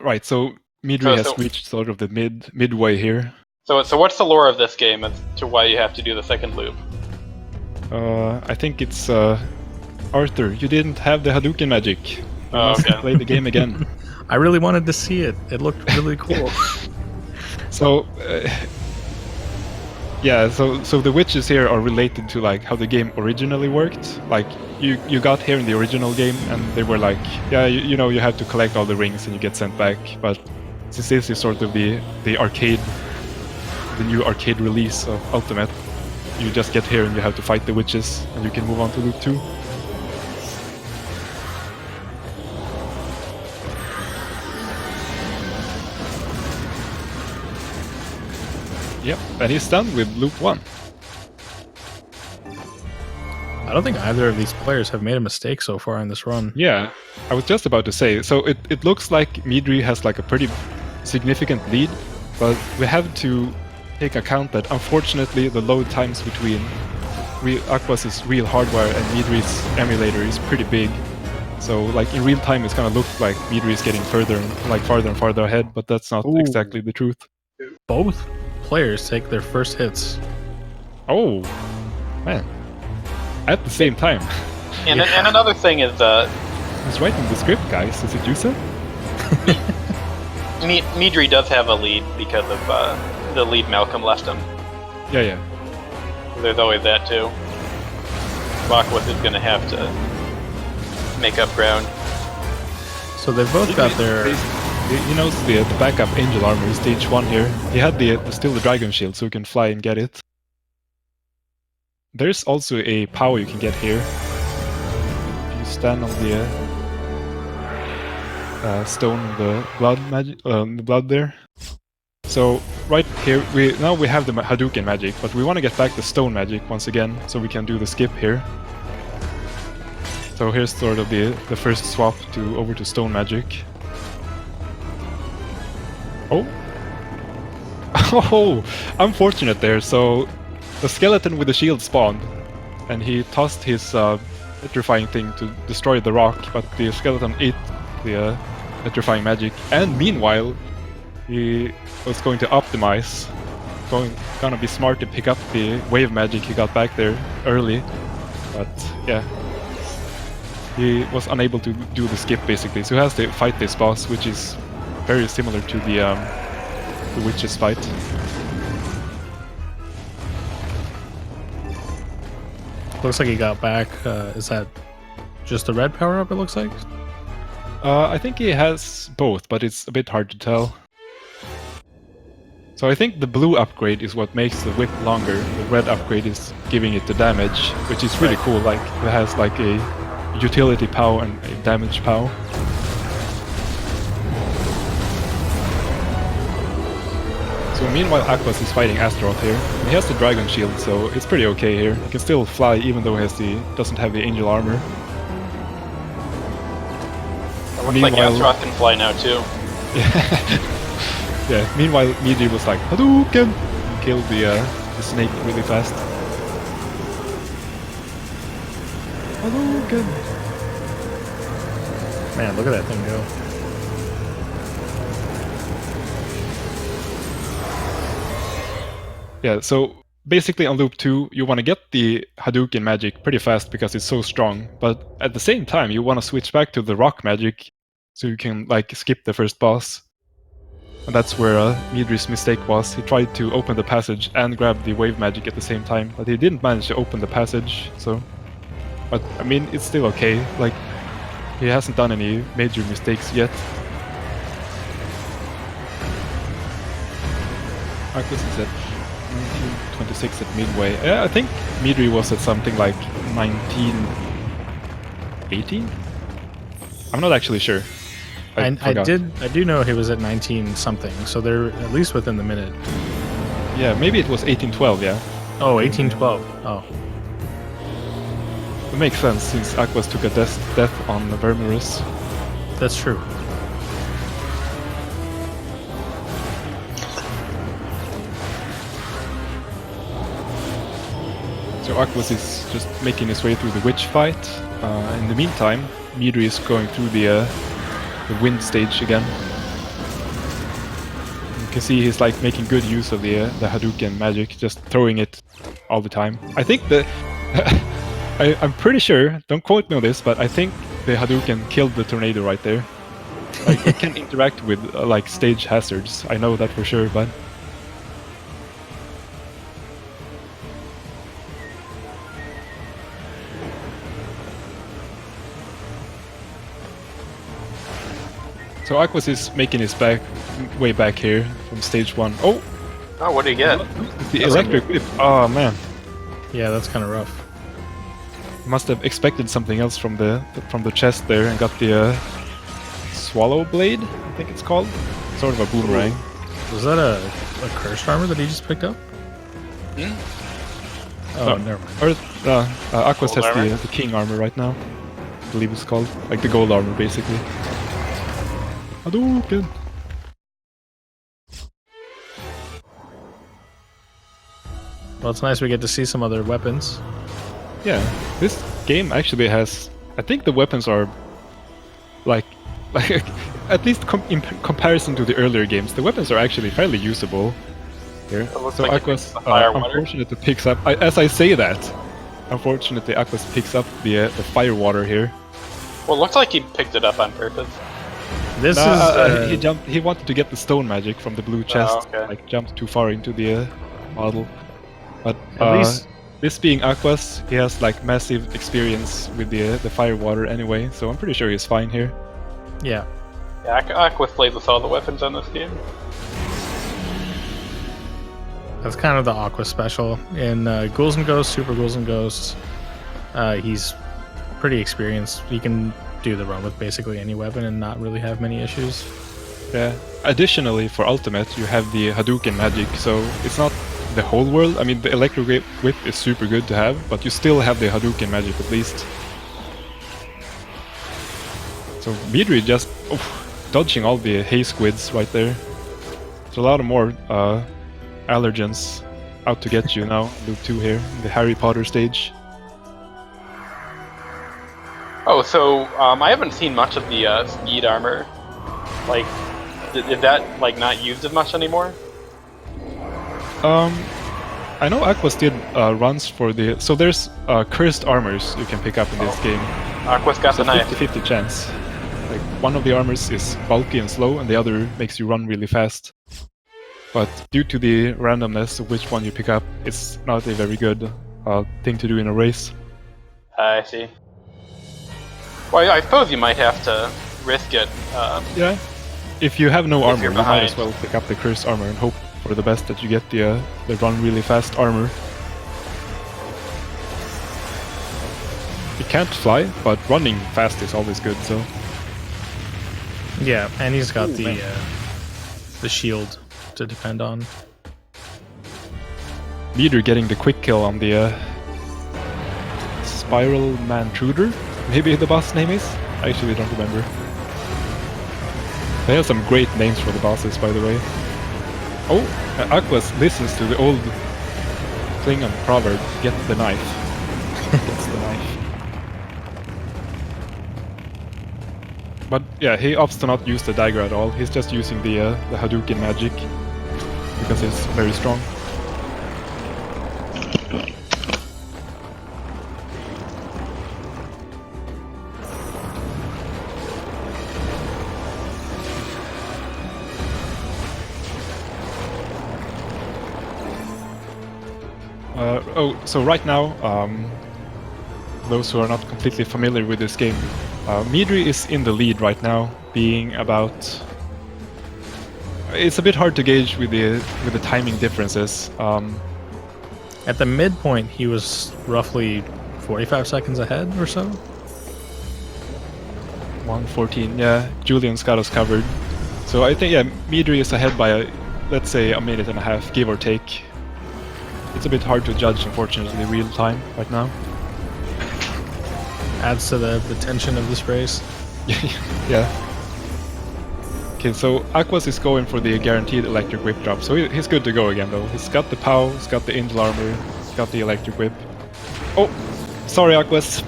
right, so Midri has reached sort of the midway here. So what's the lore of this game as to why you have to do the second loop? I think it's Arthur, you didn't have the Hadouken magic. You must play the game again. I really wanted to see it. It looked really cool. So, yeah, so the witches here are related to like how the game originally worked. Like you got here in the original game, and they were like, yeah, you know, you have to collect all the rings and you get sent back. But since this is sort of the arcade, the new arcade release of Ultimate, you just get here and you have to fight the witches, and you can move on to loop 2. Yep, and he's done with loop 1. I don't think either of these players have made a mistake so far in this run. Yeah, I was just about to say, so it looks like Midri has like a pretty significant lead, but we have to take account that unfortunately the load times between Aquas's real hardware and Midri's emulator is pretty big. So like in real time it's gonna look like Midri is getting farther and farther ahead, but that's not exactly the truth. Both players take their first hits. Oh, man. At the same time. And another thing is... He's writing the script, guys. Is it you, sir? Midri does have a lead because of the lead Malcolm left him. Yeah. There's always that, too. Aquas is going to have to make up ground. So they've both got their... He knows the backup angel armor is stage 1 here. He had still the dragon shield, so he can fly and get it. There's also a power you can get here. If you stand on the stone, the blood magic, the blood there. So right here, now we have the Hadouken magic, but we want to get back the stone magic once again, so we can do the skip here. So here's sort of the first swap over to stone magic. Oh, unfortunate there. So the skeleton with the shield spawned, and he tossed his petrifying thing to destroy the rock, but the skeleton ate the petrifying magic. And meanwhile, he was going to optimize, gonna be smart to pick up the wave magic he got back there early, but yeah. He was unable to do the skip basically, so he has to fight this boss, which is very similar to the witch's fight. Looks like he got back. Is that just the red power-up, it looks like? I think he has both, but it's a bit hard to tell. So I think the blue upgrade is what makes the whip longer. The red upgrade is giving it the damage, which is really cool. Like it has like a utility POW and a damage POW. So meanwhile Aquas is fighting Astaroth here. And he has the Dragon Shield, so it's pretty okay here. He can still fly even though he doesn't have the Angel Armor. It looks like Astaroth can fly now too. Yeah, meanwhile Midri was like, Hadouken! And killed the snake really fast. Hadouken! Man, look at that thing go. Yeah, so basically on loop 2 you want to get the Hadouken magic pretty fast because it's so strong, but at the same time you want to switch back to the rock magic so you can like skip the first boss. And that's where Midri's mistake was. He tried to open the passage and grab the wave magic at the same time, but he didn't manage to open the passage, so... But, I mean, it's still okay. Like, he hasn't done any major mistakes yet. Marcus is at 1926 at midway. Yeah, I think Midri was at something like 1918? I'm not actually sure. I do know he was at 19 something, so they're at least within the minute. Yeah, maybe it was 1812, yeah. Oh, 1812. Oh. It makes sense since Aquas took a death on Vermeerus. That's true. So Aquas is just making his way through the witch fight. In the meantime, Midri is going through the wind stage again. You can see he's like making good use of the Hadouken magic, just throwing it all the time. I think the I'm pretty sure, don't quote me on this, but I think the Hadouken killed the tornado right there. Like it can interact with like stage hazards. I know that for sure, but so Aquas is making his way back here from stage 1. Oh! Oh, what did he get? The electric whip. Oh man. Yeah, that's kind of rough. Must have expected something else from the chest there and got the swallow blade, I think it's called. Sort of a boomerang. Was that a cursed armor that he just picked up? Hmm? Oh, never mind. Aquas has the king armor right now. I believe it's called. Like the gold armor basically. Hadouken! Well, it's nice we get to see some other weapons. Yeah, this game actually has... I think the weapons are... like at least in comparison to the earlier games, the weapons are actually fairly usable. Here. So like Aquas, unfortunately picks up... as I say that, unfortunately Aquas picks up the fire water here. Well, it looks like he picked it up on purpose. This is he jumped. He wanted to get the stone magic from the blue chest. Okay. Like jumped too far into the model. But at least this being Aquas, he has like massive experience with the fire water anyway. So I'm pretty sure he's fine here. Yeah. Yeah, Aquas plays with all the weapons on this game. That's kind of the Aqua special. In Ghouls and Ghosts, Super Ghouls and Ghosts, he's pretty experienced. He can do the run with basically any weapon and not really have many issues. Yeah. Additionally, for Ultimate, you have the Hadouken magic, so it's not the whole world. I mean, the Electro Whip is super good to have, but you still have the Hadouken magic at least. So Midri just dodging all the hay squids right there. There's a lot of more allergens out to get you now. Loop 2 here, the Harry Potter stage. Oh, so I haven't seen much of the speed armor. Like, is that like not used as much anymore? I know Aquas did runs for the... So there's cursed armors you can pick up in this game. Aquas got the knife. 50-50 chance. Like, one of the armors is bulky and slow, and the other makes you run really fast. But due to the randomness of which one you pick up, it's not a very good thing to do in a race. I see. Well, I suppose you might have to risk it. Yeah. If you have no armor, you behind. might as well pick up the cursed armor and hope for the best that you get the run really fast armor. He can't fly, but running fast is always good, so... Yeah, and he's got the shield to depend on. Leader getting the quick kill on the Spiral Mantruder, maybe the boss name is? I actually don't remember. They have some great names for the bosses, by the way. Oh, Aquas listens to the old Klingon proverb, get the knife. Gets the knife. But yeah, he opts to not use the dagger at all. He's just using the Hadouken magic because it's very strong. So right now, those who are not completely familiar with this game, Midri is in the lead right now, being about... It's a bit hard to gauge with the timing differences. At the midpoint, he was roughly 45 seconds ahead or so. 1:14, yeah. Julian's got us covered. So I think, yeah, Midri is ahead by, let's say, a minute and a half, give or take. It's a bit hard to judge, unfortunately, real time right now. Adds to the tension of this race. Yeah. Okay, so Aquas is going for the guaranteed electric whip drop, so he's good to go again though. He's got the POW, he's got the angel armor, he's got the electric whip. Oh, sorry Aquas.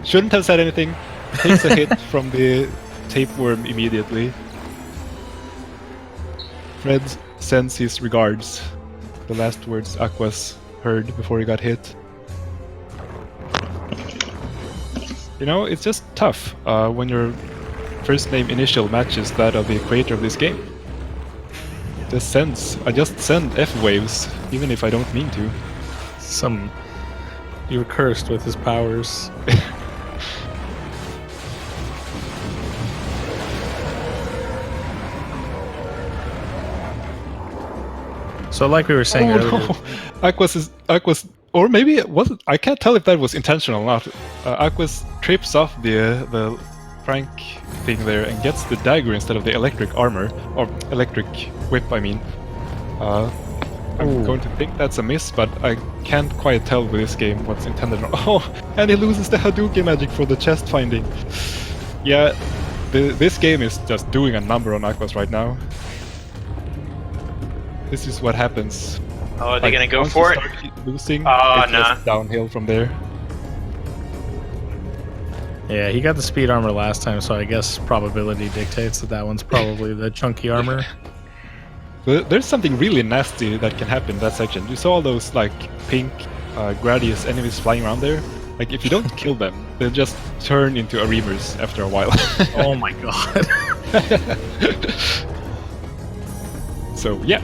Shouldn't have said anything. Takes a hit from the tapeworm immediately. Fred sends his regards. The last words Aquas heard before he got hit. You know, it's just tough when your first name initial matches that of the creator of this game. I just send F-waves, even if I don't mean to. You're cursed with his powers. So like we were saying earlier... No. Aquas, or maybe it wasn't, I can't tell if that was intentional or not. Aquas trips off the Frank thing there and gets the dagger instead of the electric armor, or electric whip, I mean. I'm going to think that's a miss, but I can't quite tell with this game what's intended. Oh, and he loses the Hadouken magic for the chest finding. Yeah, this game is just doing a number on Aquas right now. This is what happens. Oh, are they gonna go for it? Losing, oh, it's just downhill from there. Yeah, he got the speed armor last time, so I guess probability dictates that one's probably the chunky armor. But there's something really nasty that can happen in that section. You saw all those like pink Gradius enemies flying around there. Like if you don't kill them, they'll just turn into Areemers after a while. Oh my god. So yeah.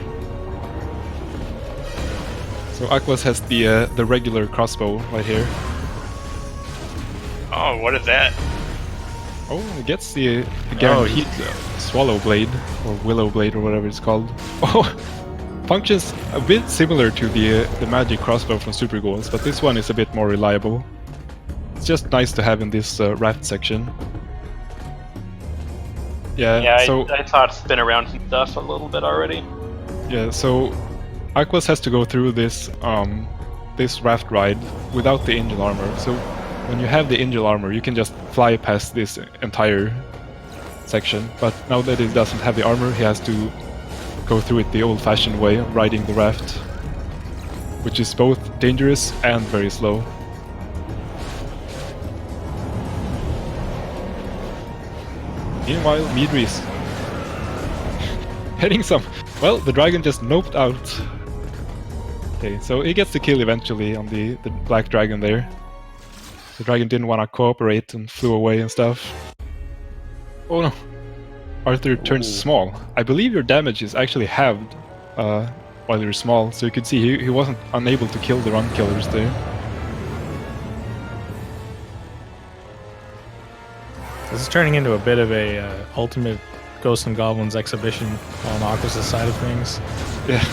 So Aquas has the regular crossbow right here. Oh, what is that? Oh, it gets the guaranteed swallow blade, or willow blade, or whatever it's called. Oh, functions a bit similar to the magic crossbow from Super Ghouls, but this one is a bit more reliable. It's just nice to have in this raft section. Yeah, so I saw it spin around some stuff a little bit already. Yeah, so Aquas has to go through this this raft ride without the angel armor. So when you have the angel armor, you can just fly past this entire section. But now that he doesn't have the armor, he has to go through it the old-fashioned way, riding the raft, which is both dangerous and very slow. Meanwhile, Midri is heading some... Well, the dragon just noped out. Okay, so he gets the kill eventually on the black dragon there. The dragon didn't want to cooperate and flew away and stuff. Oh no! Arthur turns small. I believe your damage is actually halved while you're small, so you could see he wasn't unable to kill the run killers there. This is turning into a bit of a ultimate Ghosts and Goblins exhibition on Aquas' side of things. Yeah.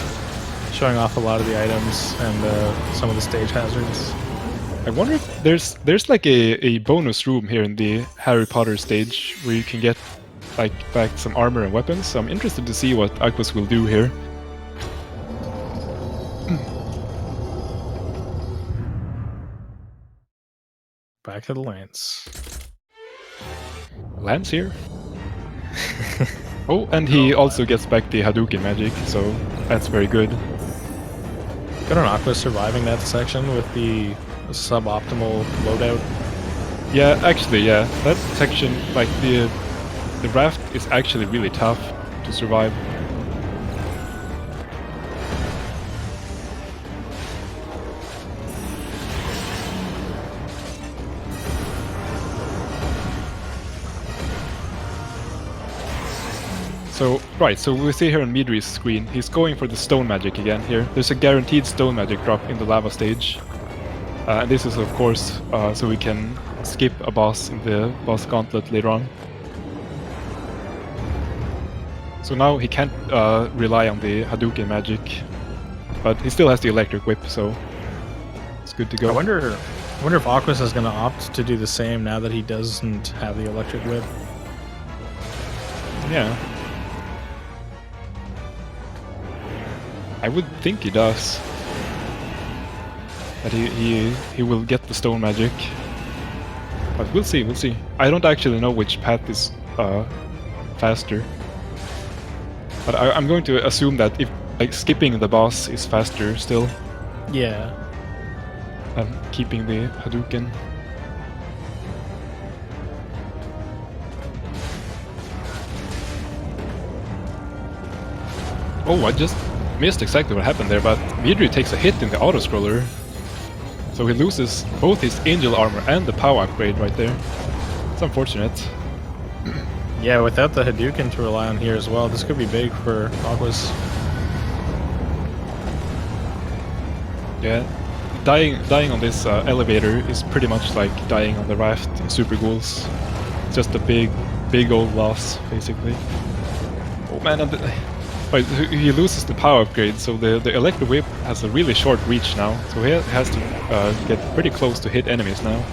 showing off a lot of the items and some of the stage hazards. I wonder if there's like a bonus room here in the Harry Potter stage where you can get like back some armor and weapons. So I'm interested to see what Aquas will do here. Back to the lance. Lance here. Oh, and he also gets back the Hadouken magic, so that's very good. Good on Aqua surviving that section with the suboptimal loadout. Yeah, actually, yeah. That section, like the raft is actually really tough to survive. So, right, so we see here on Midori's screen, he's going for the stone magic again here. There's a guaranteed stone magic drop in the lava stage. And this is of course so we can skip a boss in the boss gauntlet later on. So now he can't rely on the Hadouken magic, but he still has the electric whip, so it's good to go. I wonder if Aquas is going to opt to do the same now that he doesn't have the electric whip. Yeah. I would think he does. That he will get the stone magic. But we'll see. I don't actually know which path is faster. But I'm going to assume that if like skipping the boss is faster still. Yeah. Than keeping the Hadouken. Oh, I just missed exactly what happened there, but Midori takes a hit in the auto-scroller. So he loses both his angel armor and the power upgrade right there. It's unfortunate. Yeah, without the Hadouken to rely on here as well, this could be big for Aquas. Yeah, dying on this elevator is pretty much like dying on the raft in Super Ghouls. It's just a big old loss, basically. Oh man, and right, he loses the power upgrade, so the electro whip has a really short reach now, so he has to get pretty close to hit enemies now.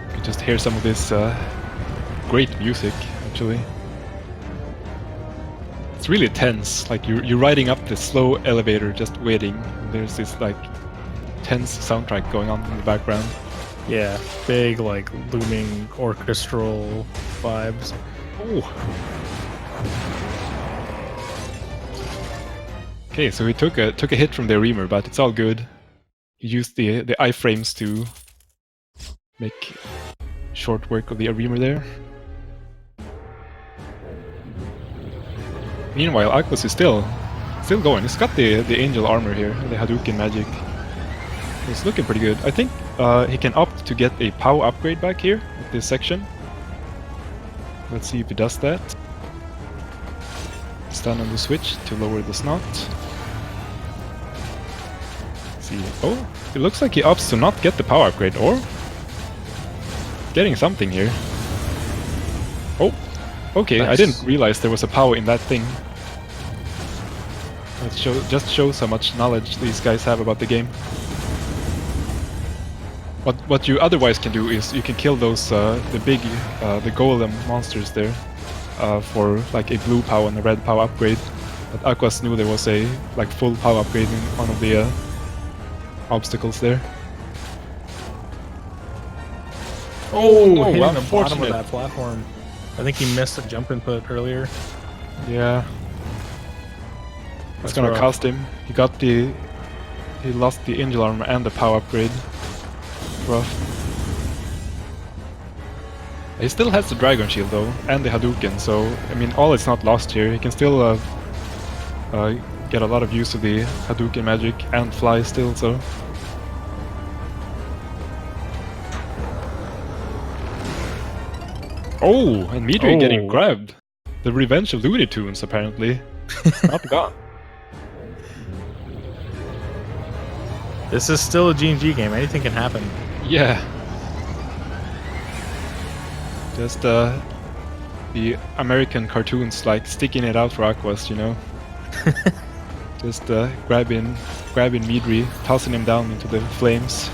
You can just hear some of this great music, actually. It's really tense, like you're riding up this slow elevator just waiting, and there's this like tense soundtrack going on in the background. Yeah, big like looming orchestral vibes. Oh. Okay, so he took a hit from the reamer, but it's all good. He used the iframes to make short work of the reamer there. Meanwhile, Aquas is still going. He's got the angel armor here, the Hadouken magic. It's looking pretty good. I think he can opt to get a power upgrade back here at this section. Let's see if he does that. Stun on the switch to lower the snot. Let's see. Oh, it looks like he opts to not get the power upgrade, or getting something here. Oh, okay. Nice. I didn't realize there was a power in that thing. That just shows how much knowledge these guys have about the game. What you otherwise can do is you can kill those the golem monsters there for like a blue power and a red power upgrade. But Aquas knew there was a like full power upgrade in one of the obstacles there. Oh, hitting the bottom of that platform. I think he missed a jump input earlier. Yeah. That's gonna cost him. He lost the angel armor and the power upgrade. Rough. He still has the dragon shield though, and the Hadouken, so I mean all is not lost here. He can still get a lot of use of the Hadouken magic and fly still, so. Oh, and Midori getting grabbed. The revenge of Looney Tunes, apparently. Not gone. This is still a G&G game. Anything can happen. Yeah. Just the American cartoons like sticking it out for Aquas, you know. Just grabbing Midri, tossing him down into the flames.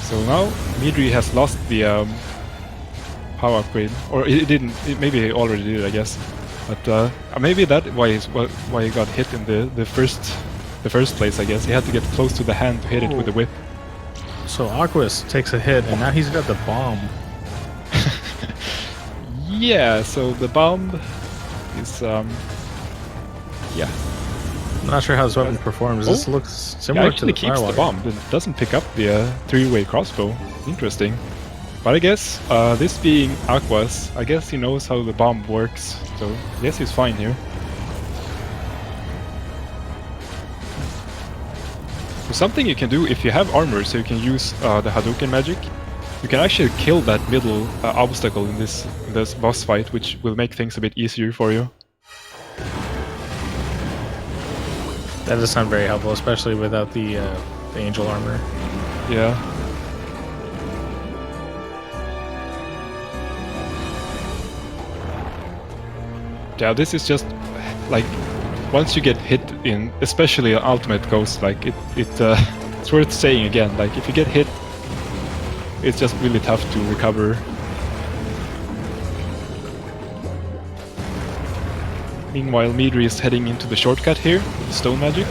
So now Midri has lost the power upgrade, or it didn't. Maybe he already did, I guess. But maybe that's why he got hit in the first place. I guess he had to get close to the hand to hit it with the whip. So Aquas takes a hit, and now he's got the bomb. Yeah. So the bomb is yeah. I'm not sure how this weapon performs. This looks similar to the keeps the bomb. It doesn't pick up the three-way crossbow. Interesting. But I guess, this being Aquas, I guess he knows how the bomb works. So I guess he's fine here. So something you can do if you have armor, so you can use the Hadouken magic. You can actually kill that middle obstacle in this boss fight, which will make things a bit easier for you. That does sound very helpful, especially without the angel armor. Yeah. Yeah, this is just like once you get hit in, especially Ultimate Ghost, like it's worth saying again. Like if you get hit, it's just really tough to recover. Meanwhile, Midri is heading into the shortcut here, with stone magic.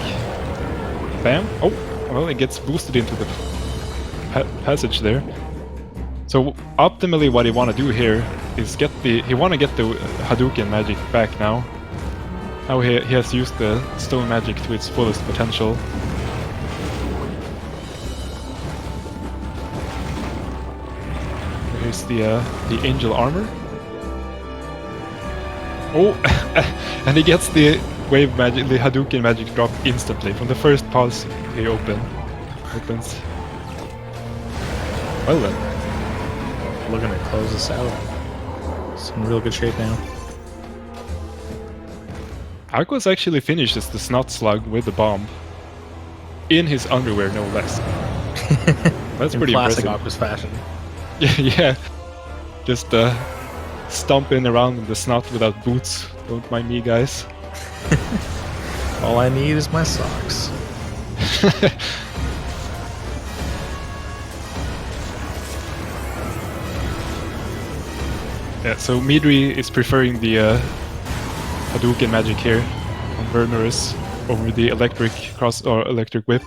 Bam! Oh, well, it gets boosted into the passage there. So optimally, what you want to do here is get the Hadouken magic back now. Now he has used the stone magic to its fullest potential. Here's the angel armor. Oh, and he gets the wave magic, the Hadouken magic drop instantly from the first pulse he opens. Well then, Looking to close this out. It's in real good shape now. Aquas actually finishes the Snot Slug with the bomb. In his underwear, no less. That's in pretty classic impressive. Aquas fashion. Yeah. Just stomping around in the snot without boots. Don't mind me, guys. All I need is my socks. Yeah, so Midri is preferring the Hadouken magic here on Vernorus over the electric electric whip,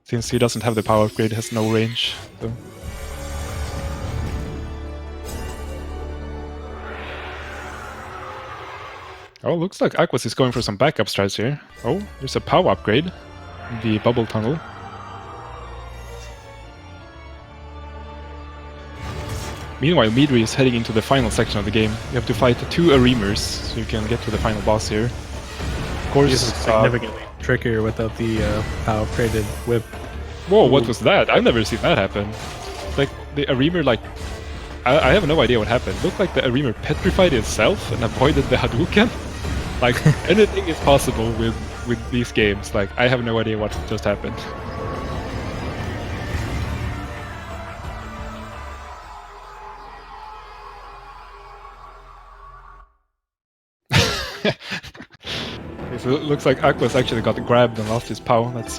since he doesn't have the power upgrade, has no range. So. Oh, looks like Aquas is going for some backup strats here. Oh, there's a power upgrade in the bubble tunnel. Meanwhile, Midri is heading into the final section of the game. You have to fight 2 Arimers, so you can get to the final boss here. Of course, this is significantly trickier without the power upgraded whip. Whoa, what was that? I've never seen that happen. Like, the Arimer, like... I have no idea what happened. Looked like the Arimer petrified itself and avoided the Hadouken. Like, anything is possible with these games. Like, I have no idea what just happened. Okay, so it looks like Aquas actually got grabbed and lost his POW. That's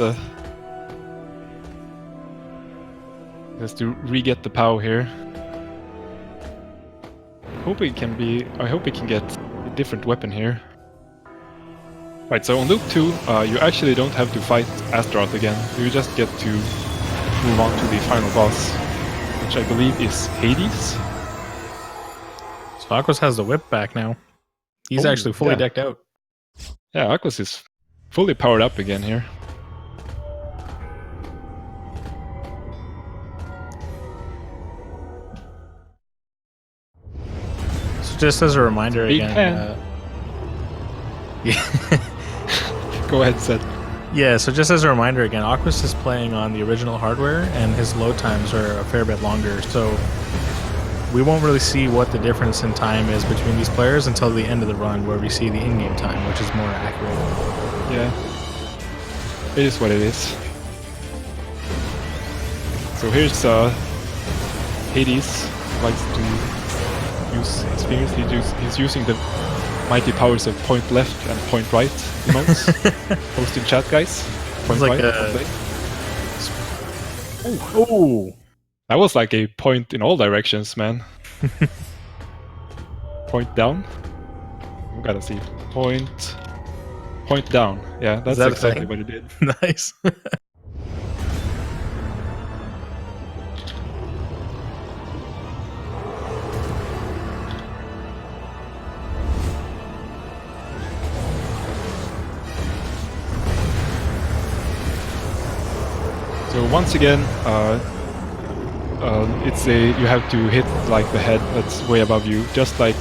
has to re-get the POW here. I hope it can get a different weapon here. Right, so on Loop 2, you actually don't have to fight Astaroth again. You just get to move on to the final boss, which I believe is Hades. So Aquas has the whip back now. He's actually fully decked out. Yeah, Aquas is fully powered up again here. So just as a reminder again... Go ahead, Seth. Yeah, so just as a reminder again, Aquas is playing on the original hardware, and his load times are a fair bit longer, so we won't really see what the difference in time is between these players until the end of the run, where we see the in-game time, which is more accurate. Yeah. It is what it is. So here's Hades, likes to use his fingers. He's using the mighty powers of point left and point right emotes. Post in chat, guys. Point like right. Oh! That was like a point in all directions, man. Point down. We gotta see. Point down. Yeah, that's exactly what it did. Nice. So once again, it's you have to hit like the head that's way above you, just like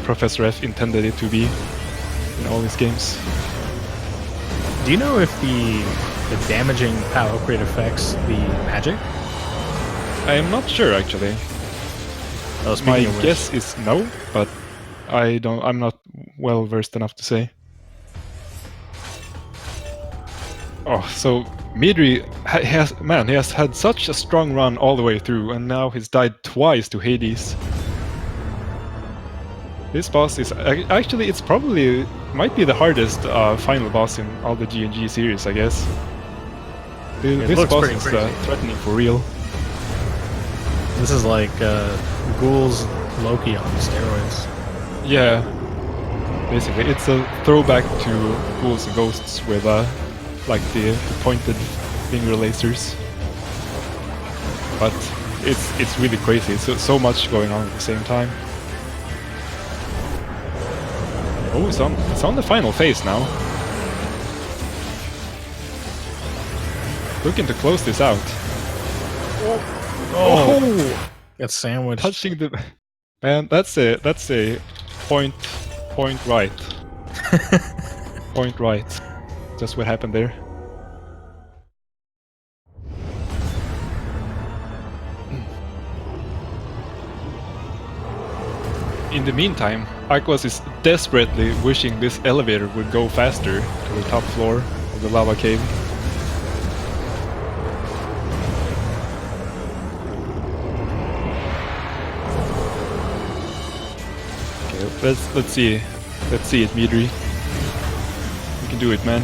Professor F intended it to be in all his games. Do you know if the damaging power upgrade affects the magic? I am not sure actually. My guess is no, but I'm not well versed enough to say. Oh, so Midri he has had such a strong run all the way through, and now he's died twice to Hades. This boss is actually might be the hardest final boss in all the G&G series, I guess. This boss is threatening for real. This is like Ghouls Loki on steroids. Yeah, basically it's a throwback to Ghouls and Ghosts with like the pointed finger lasers, but it's really crazy. So much going on at the same time. Oh, it's on the final phase now. Looking to close this out. Oh! Got sandwiched. Touching the man. That's a point right. Point right. Just what happened there. In the meantime, Aquas is desperately wishing this elevator would go faster to the top floor of the lava cave. Okay, let's see it, Midri. You can do it, man.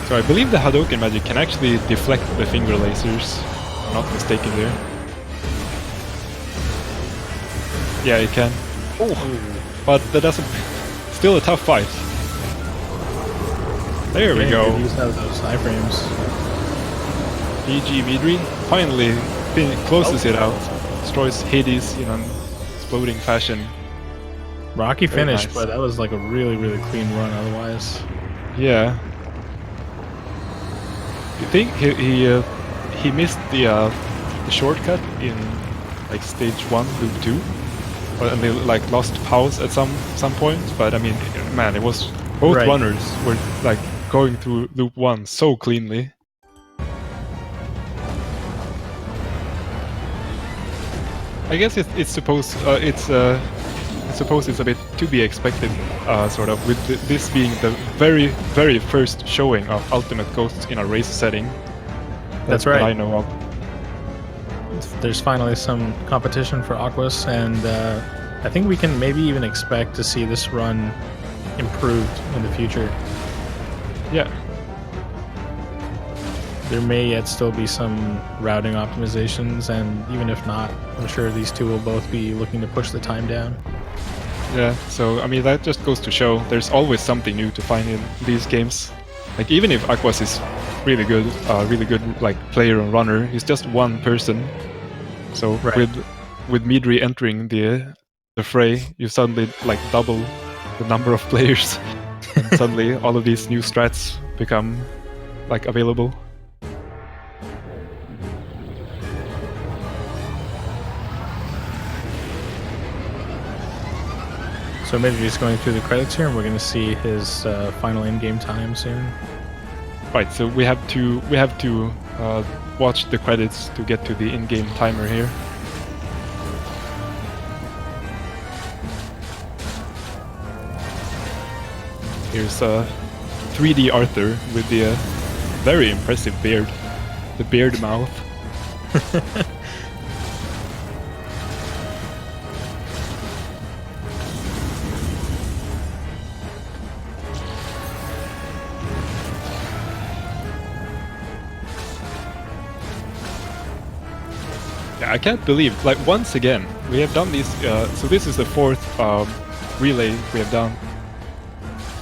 So I believe the Hadoken magic can actually deflect the finger lasers. If I'm not mistaken there. Yeah, it can. Oh, but that doesn't. Still a tough fight. There we go. Use those iframes. GG Midri finally closes it out. Destroys Hades in an exploding fashion. Rocky finish, nice. But that was like a really clean run otherwise. Yeah. You think he missed the shortcut in like stage 1, loop 2? And they like lost pause at some point, but I mean, man, it was both runners were like going through loop 1 so cleanly. I guess it's supposed it's a bit to be expected, sort of, with this being the very first showing of Ultimate Ghosts in a race setting. That's right. That I know of. There's finally some competition for Aquas, and I think we can maybe even expect to see this run improved in the future. Yeah. There may yet still be some routing optimizations, and even if not, I'm sure these two will both be looking to push the time down. Yeah, so I mean that just goes to show there's always something new to find in these games. Like even if Aquas is really good like player and runner, he's just one person. So with Midri entering the fray, you suddenly like double the number of players, and suddenly all of these new strats become like available. So maybe he's going through the credits here, and we're going to see his final in-game time soon. Right. So we have to watch the credits to get to the in-game timer here. Here's 3D Arthur with the very impressive beard, the beard mouth. Yeah, I can't believe, like, once again, we have done these, so this is the 4th relay we have done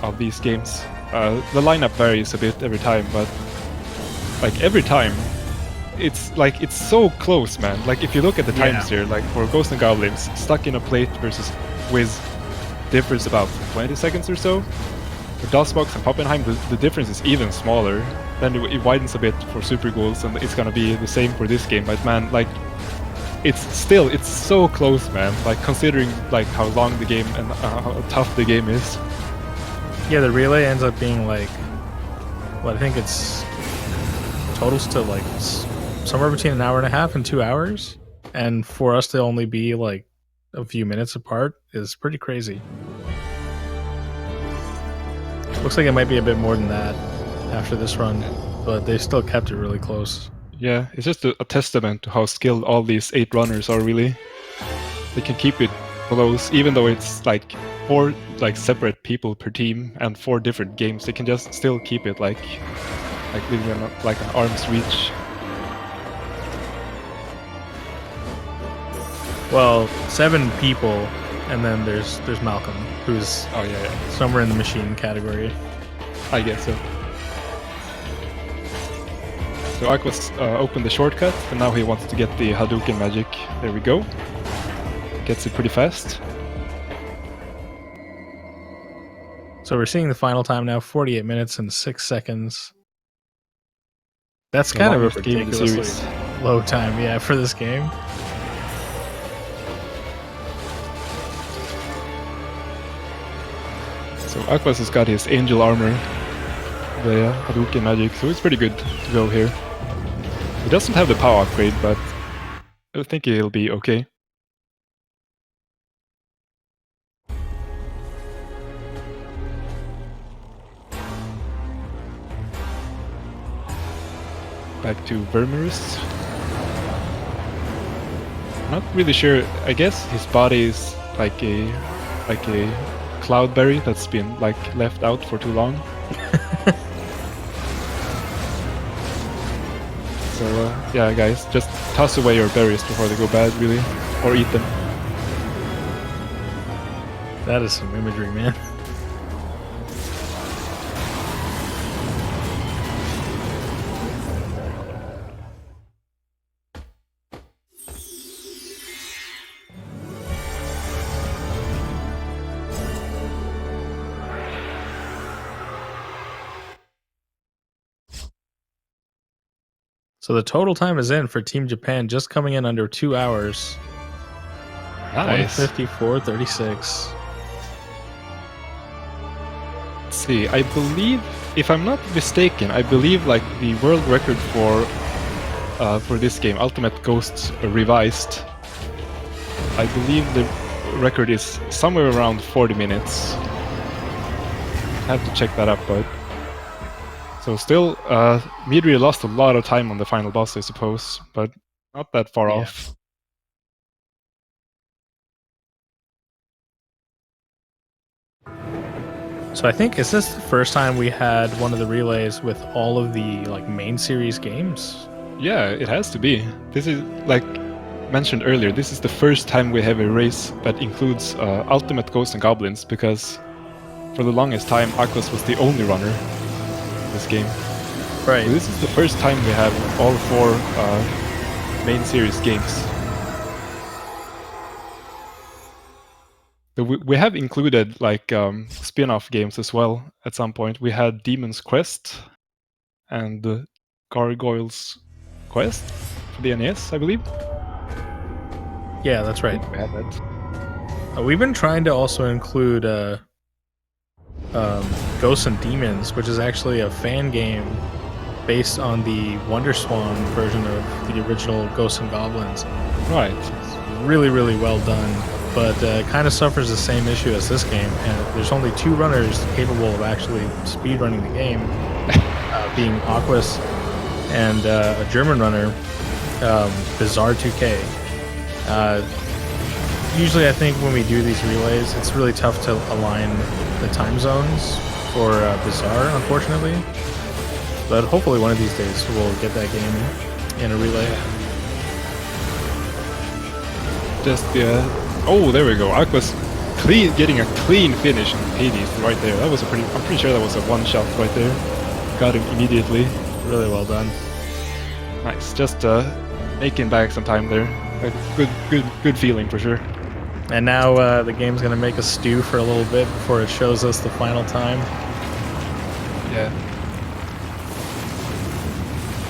of these games. The lineup varies a bit every time, but like every time, it's like it's so close, man. Like if you look at the times here, like for Ghosts and Goblins, Stuck in a Plate versus Wiz differs about 20 seconds or so. For DOSBox and Poppenheim, the difference is even smaller. Then it widens a bit for Super Ghouls, and it's gonna be the same for this game. But man, like it's so close, man. Like considering like how long the game and how tough the game is. Yeah, the relay ends up being like, what, I think it's totals to like somewhere between an hour and a half and 2 hours. And for us to only be like a few minutes apart is pretty crazy. Looks like it might be a bit more than that after this run, but they still kept it really close. Yeah, it's just a testament to how skilled all these 8 runners are, really. They can keep it close, even though it's like 4 like separate people per team and 4 different games. They can just still keep it like within like an arm's reach. Well, 7 people, and then there's Malcolm, who's somewhere in the machine category. I guess so. So Aquas opened the shortcut, and now he wants to get the Hadouken magic. There we go. Gets it pretty fast. So we're seeing the final time now, 48 minutes and 6 seconds. That's kind of a ridiculously low time, yeah, for this game. So Aquas has got his angel armor, the Hadouken magic, so it's pretty good to go here. He doesn't have the power upgrade, but I think he'll be okay. Back to Vermerus. Not really sure. I guess his body is like a cloudberry that's been like left out for too long. So yeah, guys, just toss away your berries before they go bad, really, or eat them. That is some imagery, man. So the total time is in for Team Japan, just coming in under 2 hours. Nice. 154.36. Let's see, I believe, if I'm not mistaken, I believe like the world record for this game, Ultimate Ghosts Revised, I believe the record is somewhere around 40 minutes. I have to check that up, but so still, Midori lost a lot of time on the final boss, I suppose, but not that far off. So I think, is this the first time we had one of the relays with all of the like main series games? Yeah, it has to be. This is, like mentioned earlier, this is the first time we have a race that includes Ultimate Ghosts and Goblins, because for the longest time, Aquas was the only runner in this game. Right. So this is the first time we have all 4 main series games. So we have included like spin-off games as well at some point. We had Demon's Quest and Gargoyle's Quest for the NES, I believe. Yeah, that's right. We had that. We've been trying to also include Ghosts and Demons, which is actually a fan game based on the WonderSwan version of the original Ghosts and Goblins. Right. It's really, really well done, but kind of suffers the same issue as this game. And there's only 2 runners capable of actually speedrunning the game, being Aquas and a German runner, Bizarre 2K. Usually I think when we do these relays, it's really tough to align the time zones for Bizarre, unfortunately. But hopefully one of these days we'll get that game in a relay. Just oh, there we go. Aqua's getting a clean finish in Hades right there. That was I'm pretty sure that was a one shot right there. Got him immediately. Really well done. Nice. Just making back some time there. A good feeling for sure. And now the game's gonna make us stew for a little bit before it shows us the final time. Yeah.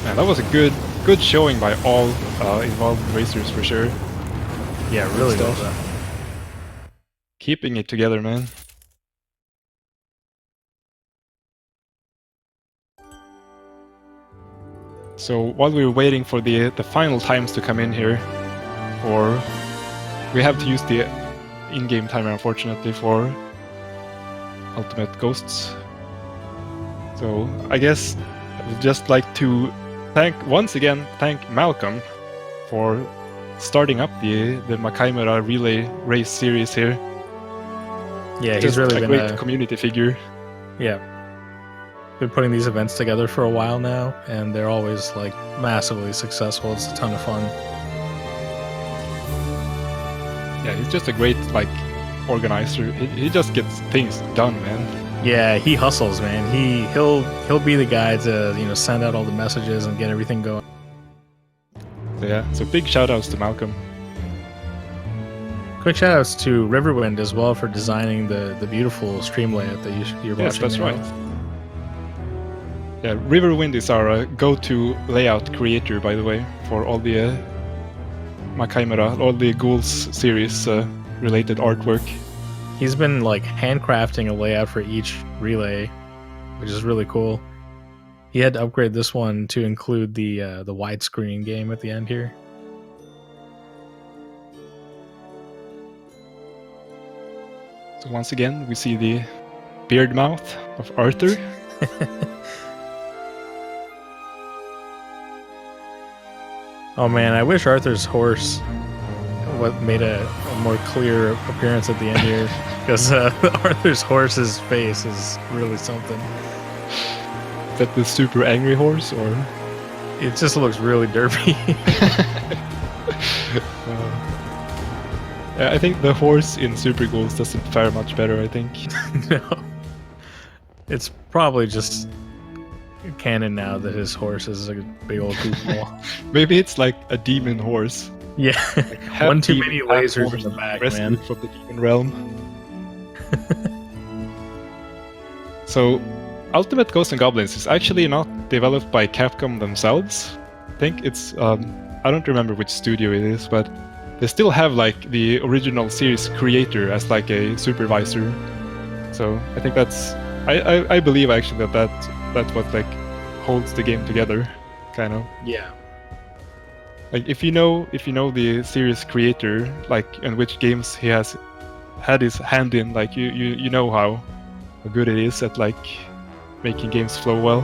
Man, that was a good showing by all involved racers for sure. Yeah, really well done. Keeping it together, man. So while we were waiting for the final times to come in here, we have to use the in-game timer, unfortunately, for Ultimate Ghosts. So I guess I would just like to once again thank Malcolm for starting up the Makaimura relay race series here. Yeah, he's really a been great community figure. Yeah. Been putting these events together for a while now, and they're always like massively successful. It's a ton of fun. Yeah, he's just a great organizer. He just gets things done, man. Yeah, he hustles, man. He'll be the guy to send out all the messages and get everything going. So yeah, so big shout outs to Malcolm. Quick shout outs to Riverwind as well for designing the beautiful stream layout that you're watching. Yes, that's now. right. Yeah, Riverwind is our go-to layout creator, by the way, for all the Makaimura, all the Ghouls series related artwork. He's been handcrafting a layout for each relay, which is really cool. He had to upgrade this one to include the widescreen game at the end here. So once again, we see the beard mouth of Arthur. Oh man, I wish Arthur's horse made a more clear appearance at the end here, because Arthur's horse's face is really something. Is that the super angry horse, or? It just looks really derpy. Yeah, I think the horse in Super Ghouls doesn't fare much better, I think. No. It's probably just canon now that his horse is a big old goofball. Maybe it's like a demon horse. Yeah, one too many lasers in the back, rescued man. from the demon realm. So, Ultimate Ghosts and Goblins is actually not developed by Capcom themselves. I think it's I don't remember which studio it is, but they still have the original series creator as a supervisor. So I think that's I believe actually that's what holds the game together, kind of. Yeah. If you know the series creator, and which games he has had his hand in, you know how good it is at making games flow well.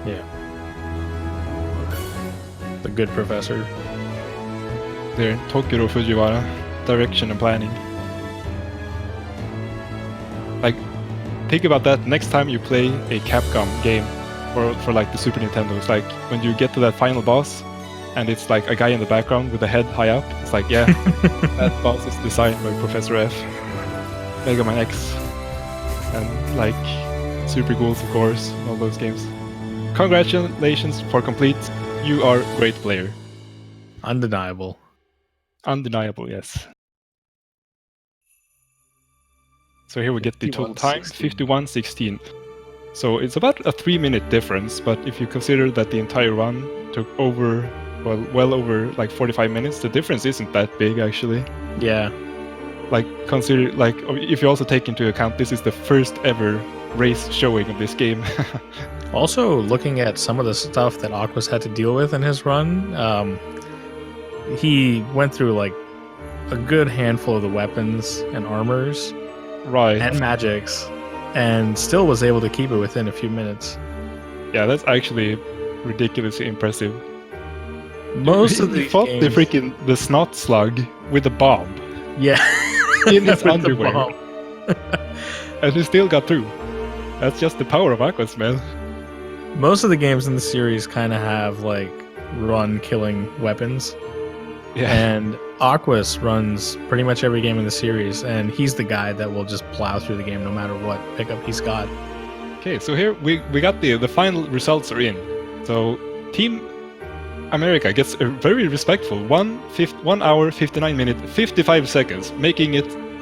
Yeah. The good professor. There, Tokuro Fujiwara, direction and planning. Think about that next time you play a Capcom game for the Super Nintendo. It's when you get to that final boss, and it's a guy in the background with the head high up. It's yeah, that boss is designed by Professor F, Mega Man X, and Super Ghouls, of course, all those games. Congratulations for complete. You are a great player. Undeniable. Undeniable, yes. So here we get the total time, 51:16. So it's about a 3-minute difference, but if you consider that the entire run took well over 45 minutes, the difference isn't that big actually. Yeah. Like consider like if you also take into account this is the first ever race showing of this game. Also, looking at some of the stuff that Aquas had to deal with in his run, he went through like a good handful of the weapons and armors, right, and magics, and still was able to keep it within a few minutes. Yeah, that's actually ridiculously impressive. Most of he the fought games... the snot slug with a bomb. Yeah, in his underwear, and he still got through. That's just the power of Aquas, man. Most of the games in the series kind of have like run killing weapons. Yeah. And Aquas runs pretty much every game in the series, and he's the guy that will just plow through the game no matter what pickup he's got. Okay, so here we got the final results are in. So Team America gets a very respectful 1 hour 59 minutes 55 seconds,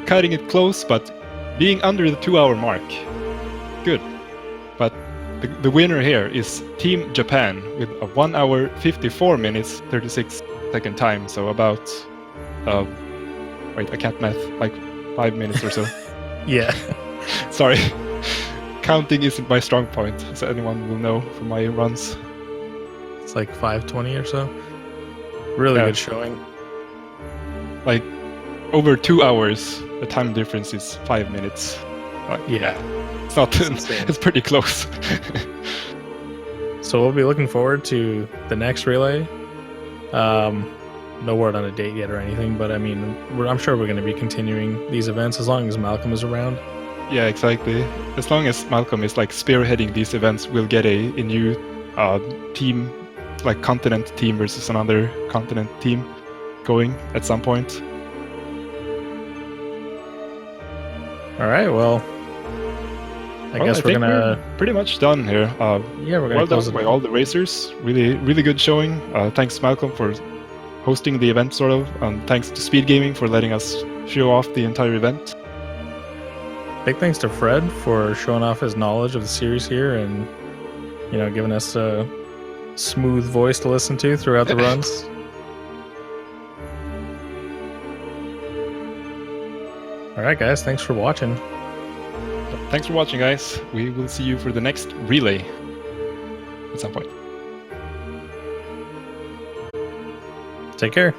cutting it close, but being under the 2-hour mark. Good. But the winner here is Team Japan with a 1 hour 54 minutes 36 second time. So about wait, I can't math, like 5 minutes or so. Yeah. Sorry. Counting isn't my strong point, as anyone will know from my runs. It's like 5:20 or so. Really good showing. Like over 2 hours, the time difference is 5 minutes. Like, yeah, it's not. It's pretty close. So we'll be looking forward to the next relay. No word on a date yet or anything, but I mean, I'm sure we're going to be continuing these events as long as Malcolm is around. Yeah, exactly. As long as Malcolm is like spearheading these events, we'll get a new team, like continent team versus another continent team going at some point. All right, well, I guess we're we're pretty much done here. Yeah, we're gonna close it by all the racers. Really good showing. Thanks Malcolm for hosting the event, sort of. Thanks to Speed Gaming for letting us show off the entire event. Big thanks to Fred for showing off his knowledge of the series here and, you know, giving us a smooth voice to listen to throughout the runs. All right, guys, thanks for watching. Thanks for watching, guys. We will see you for the next relay at some point. Take care.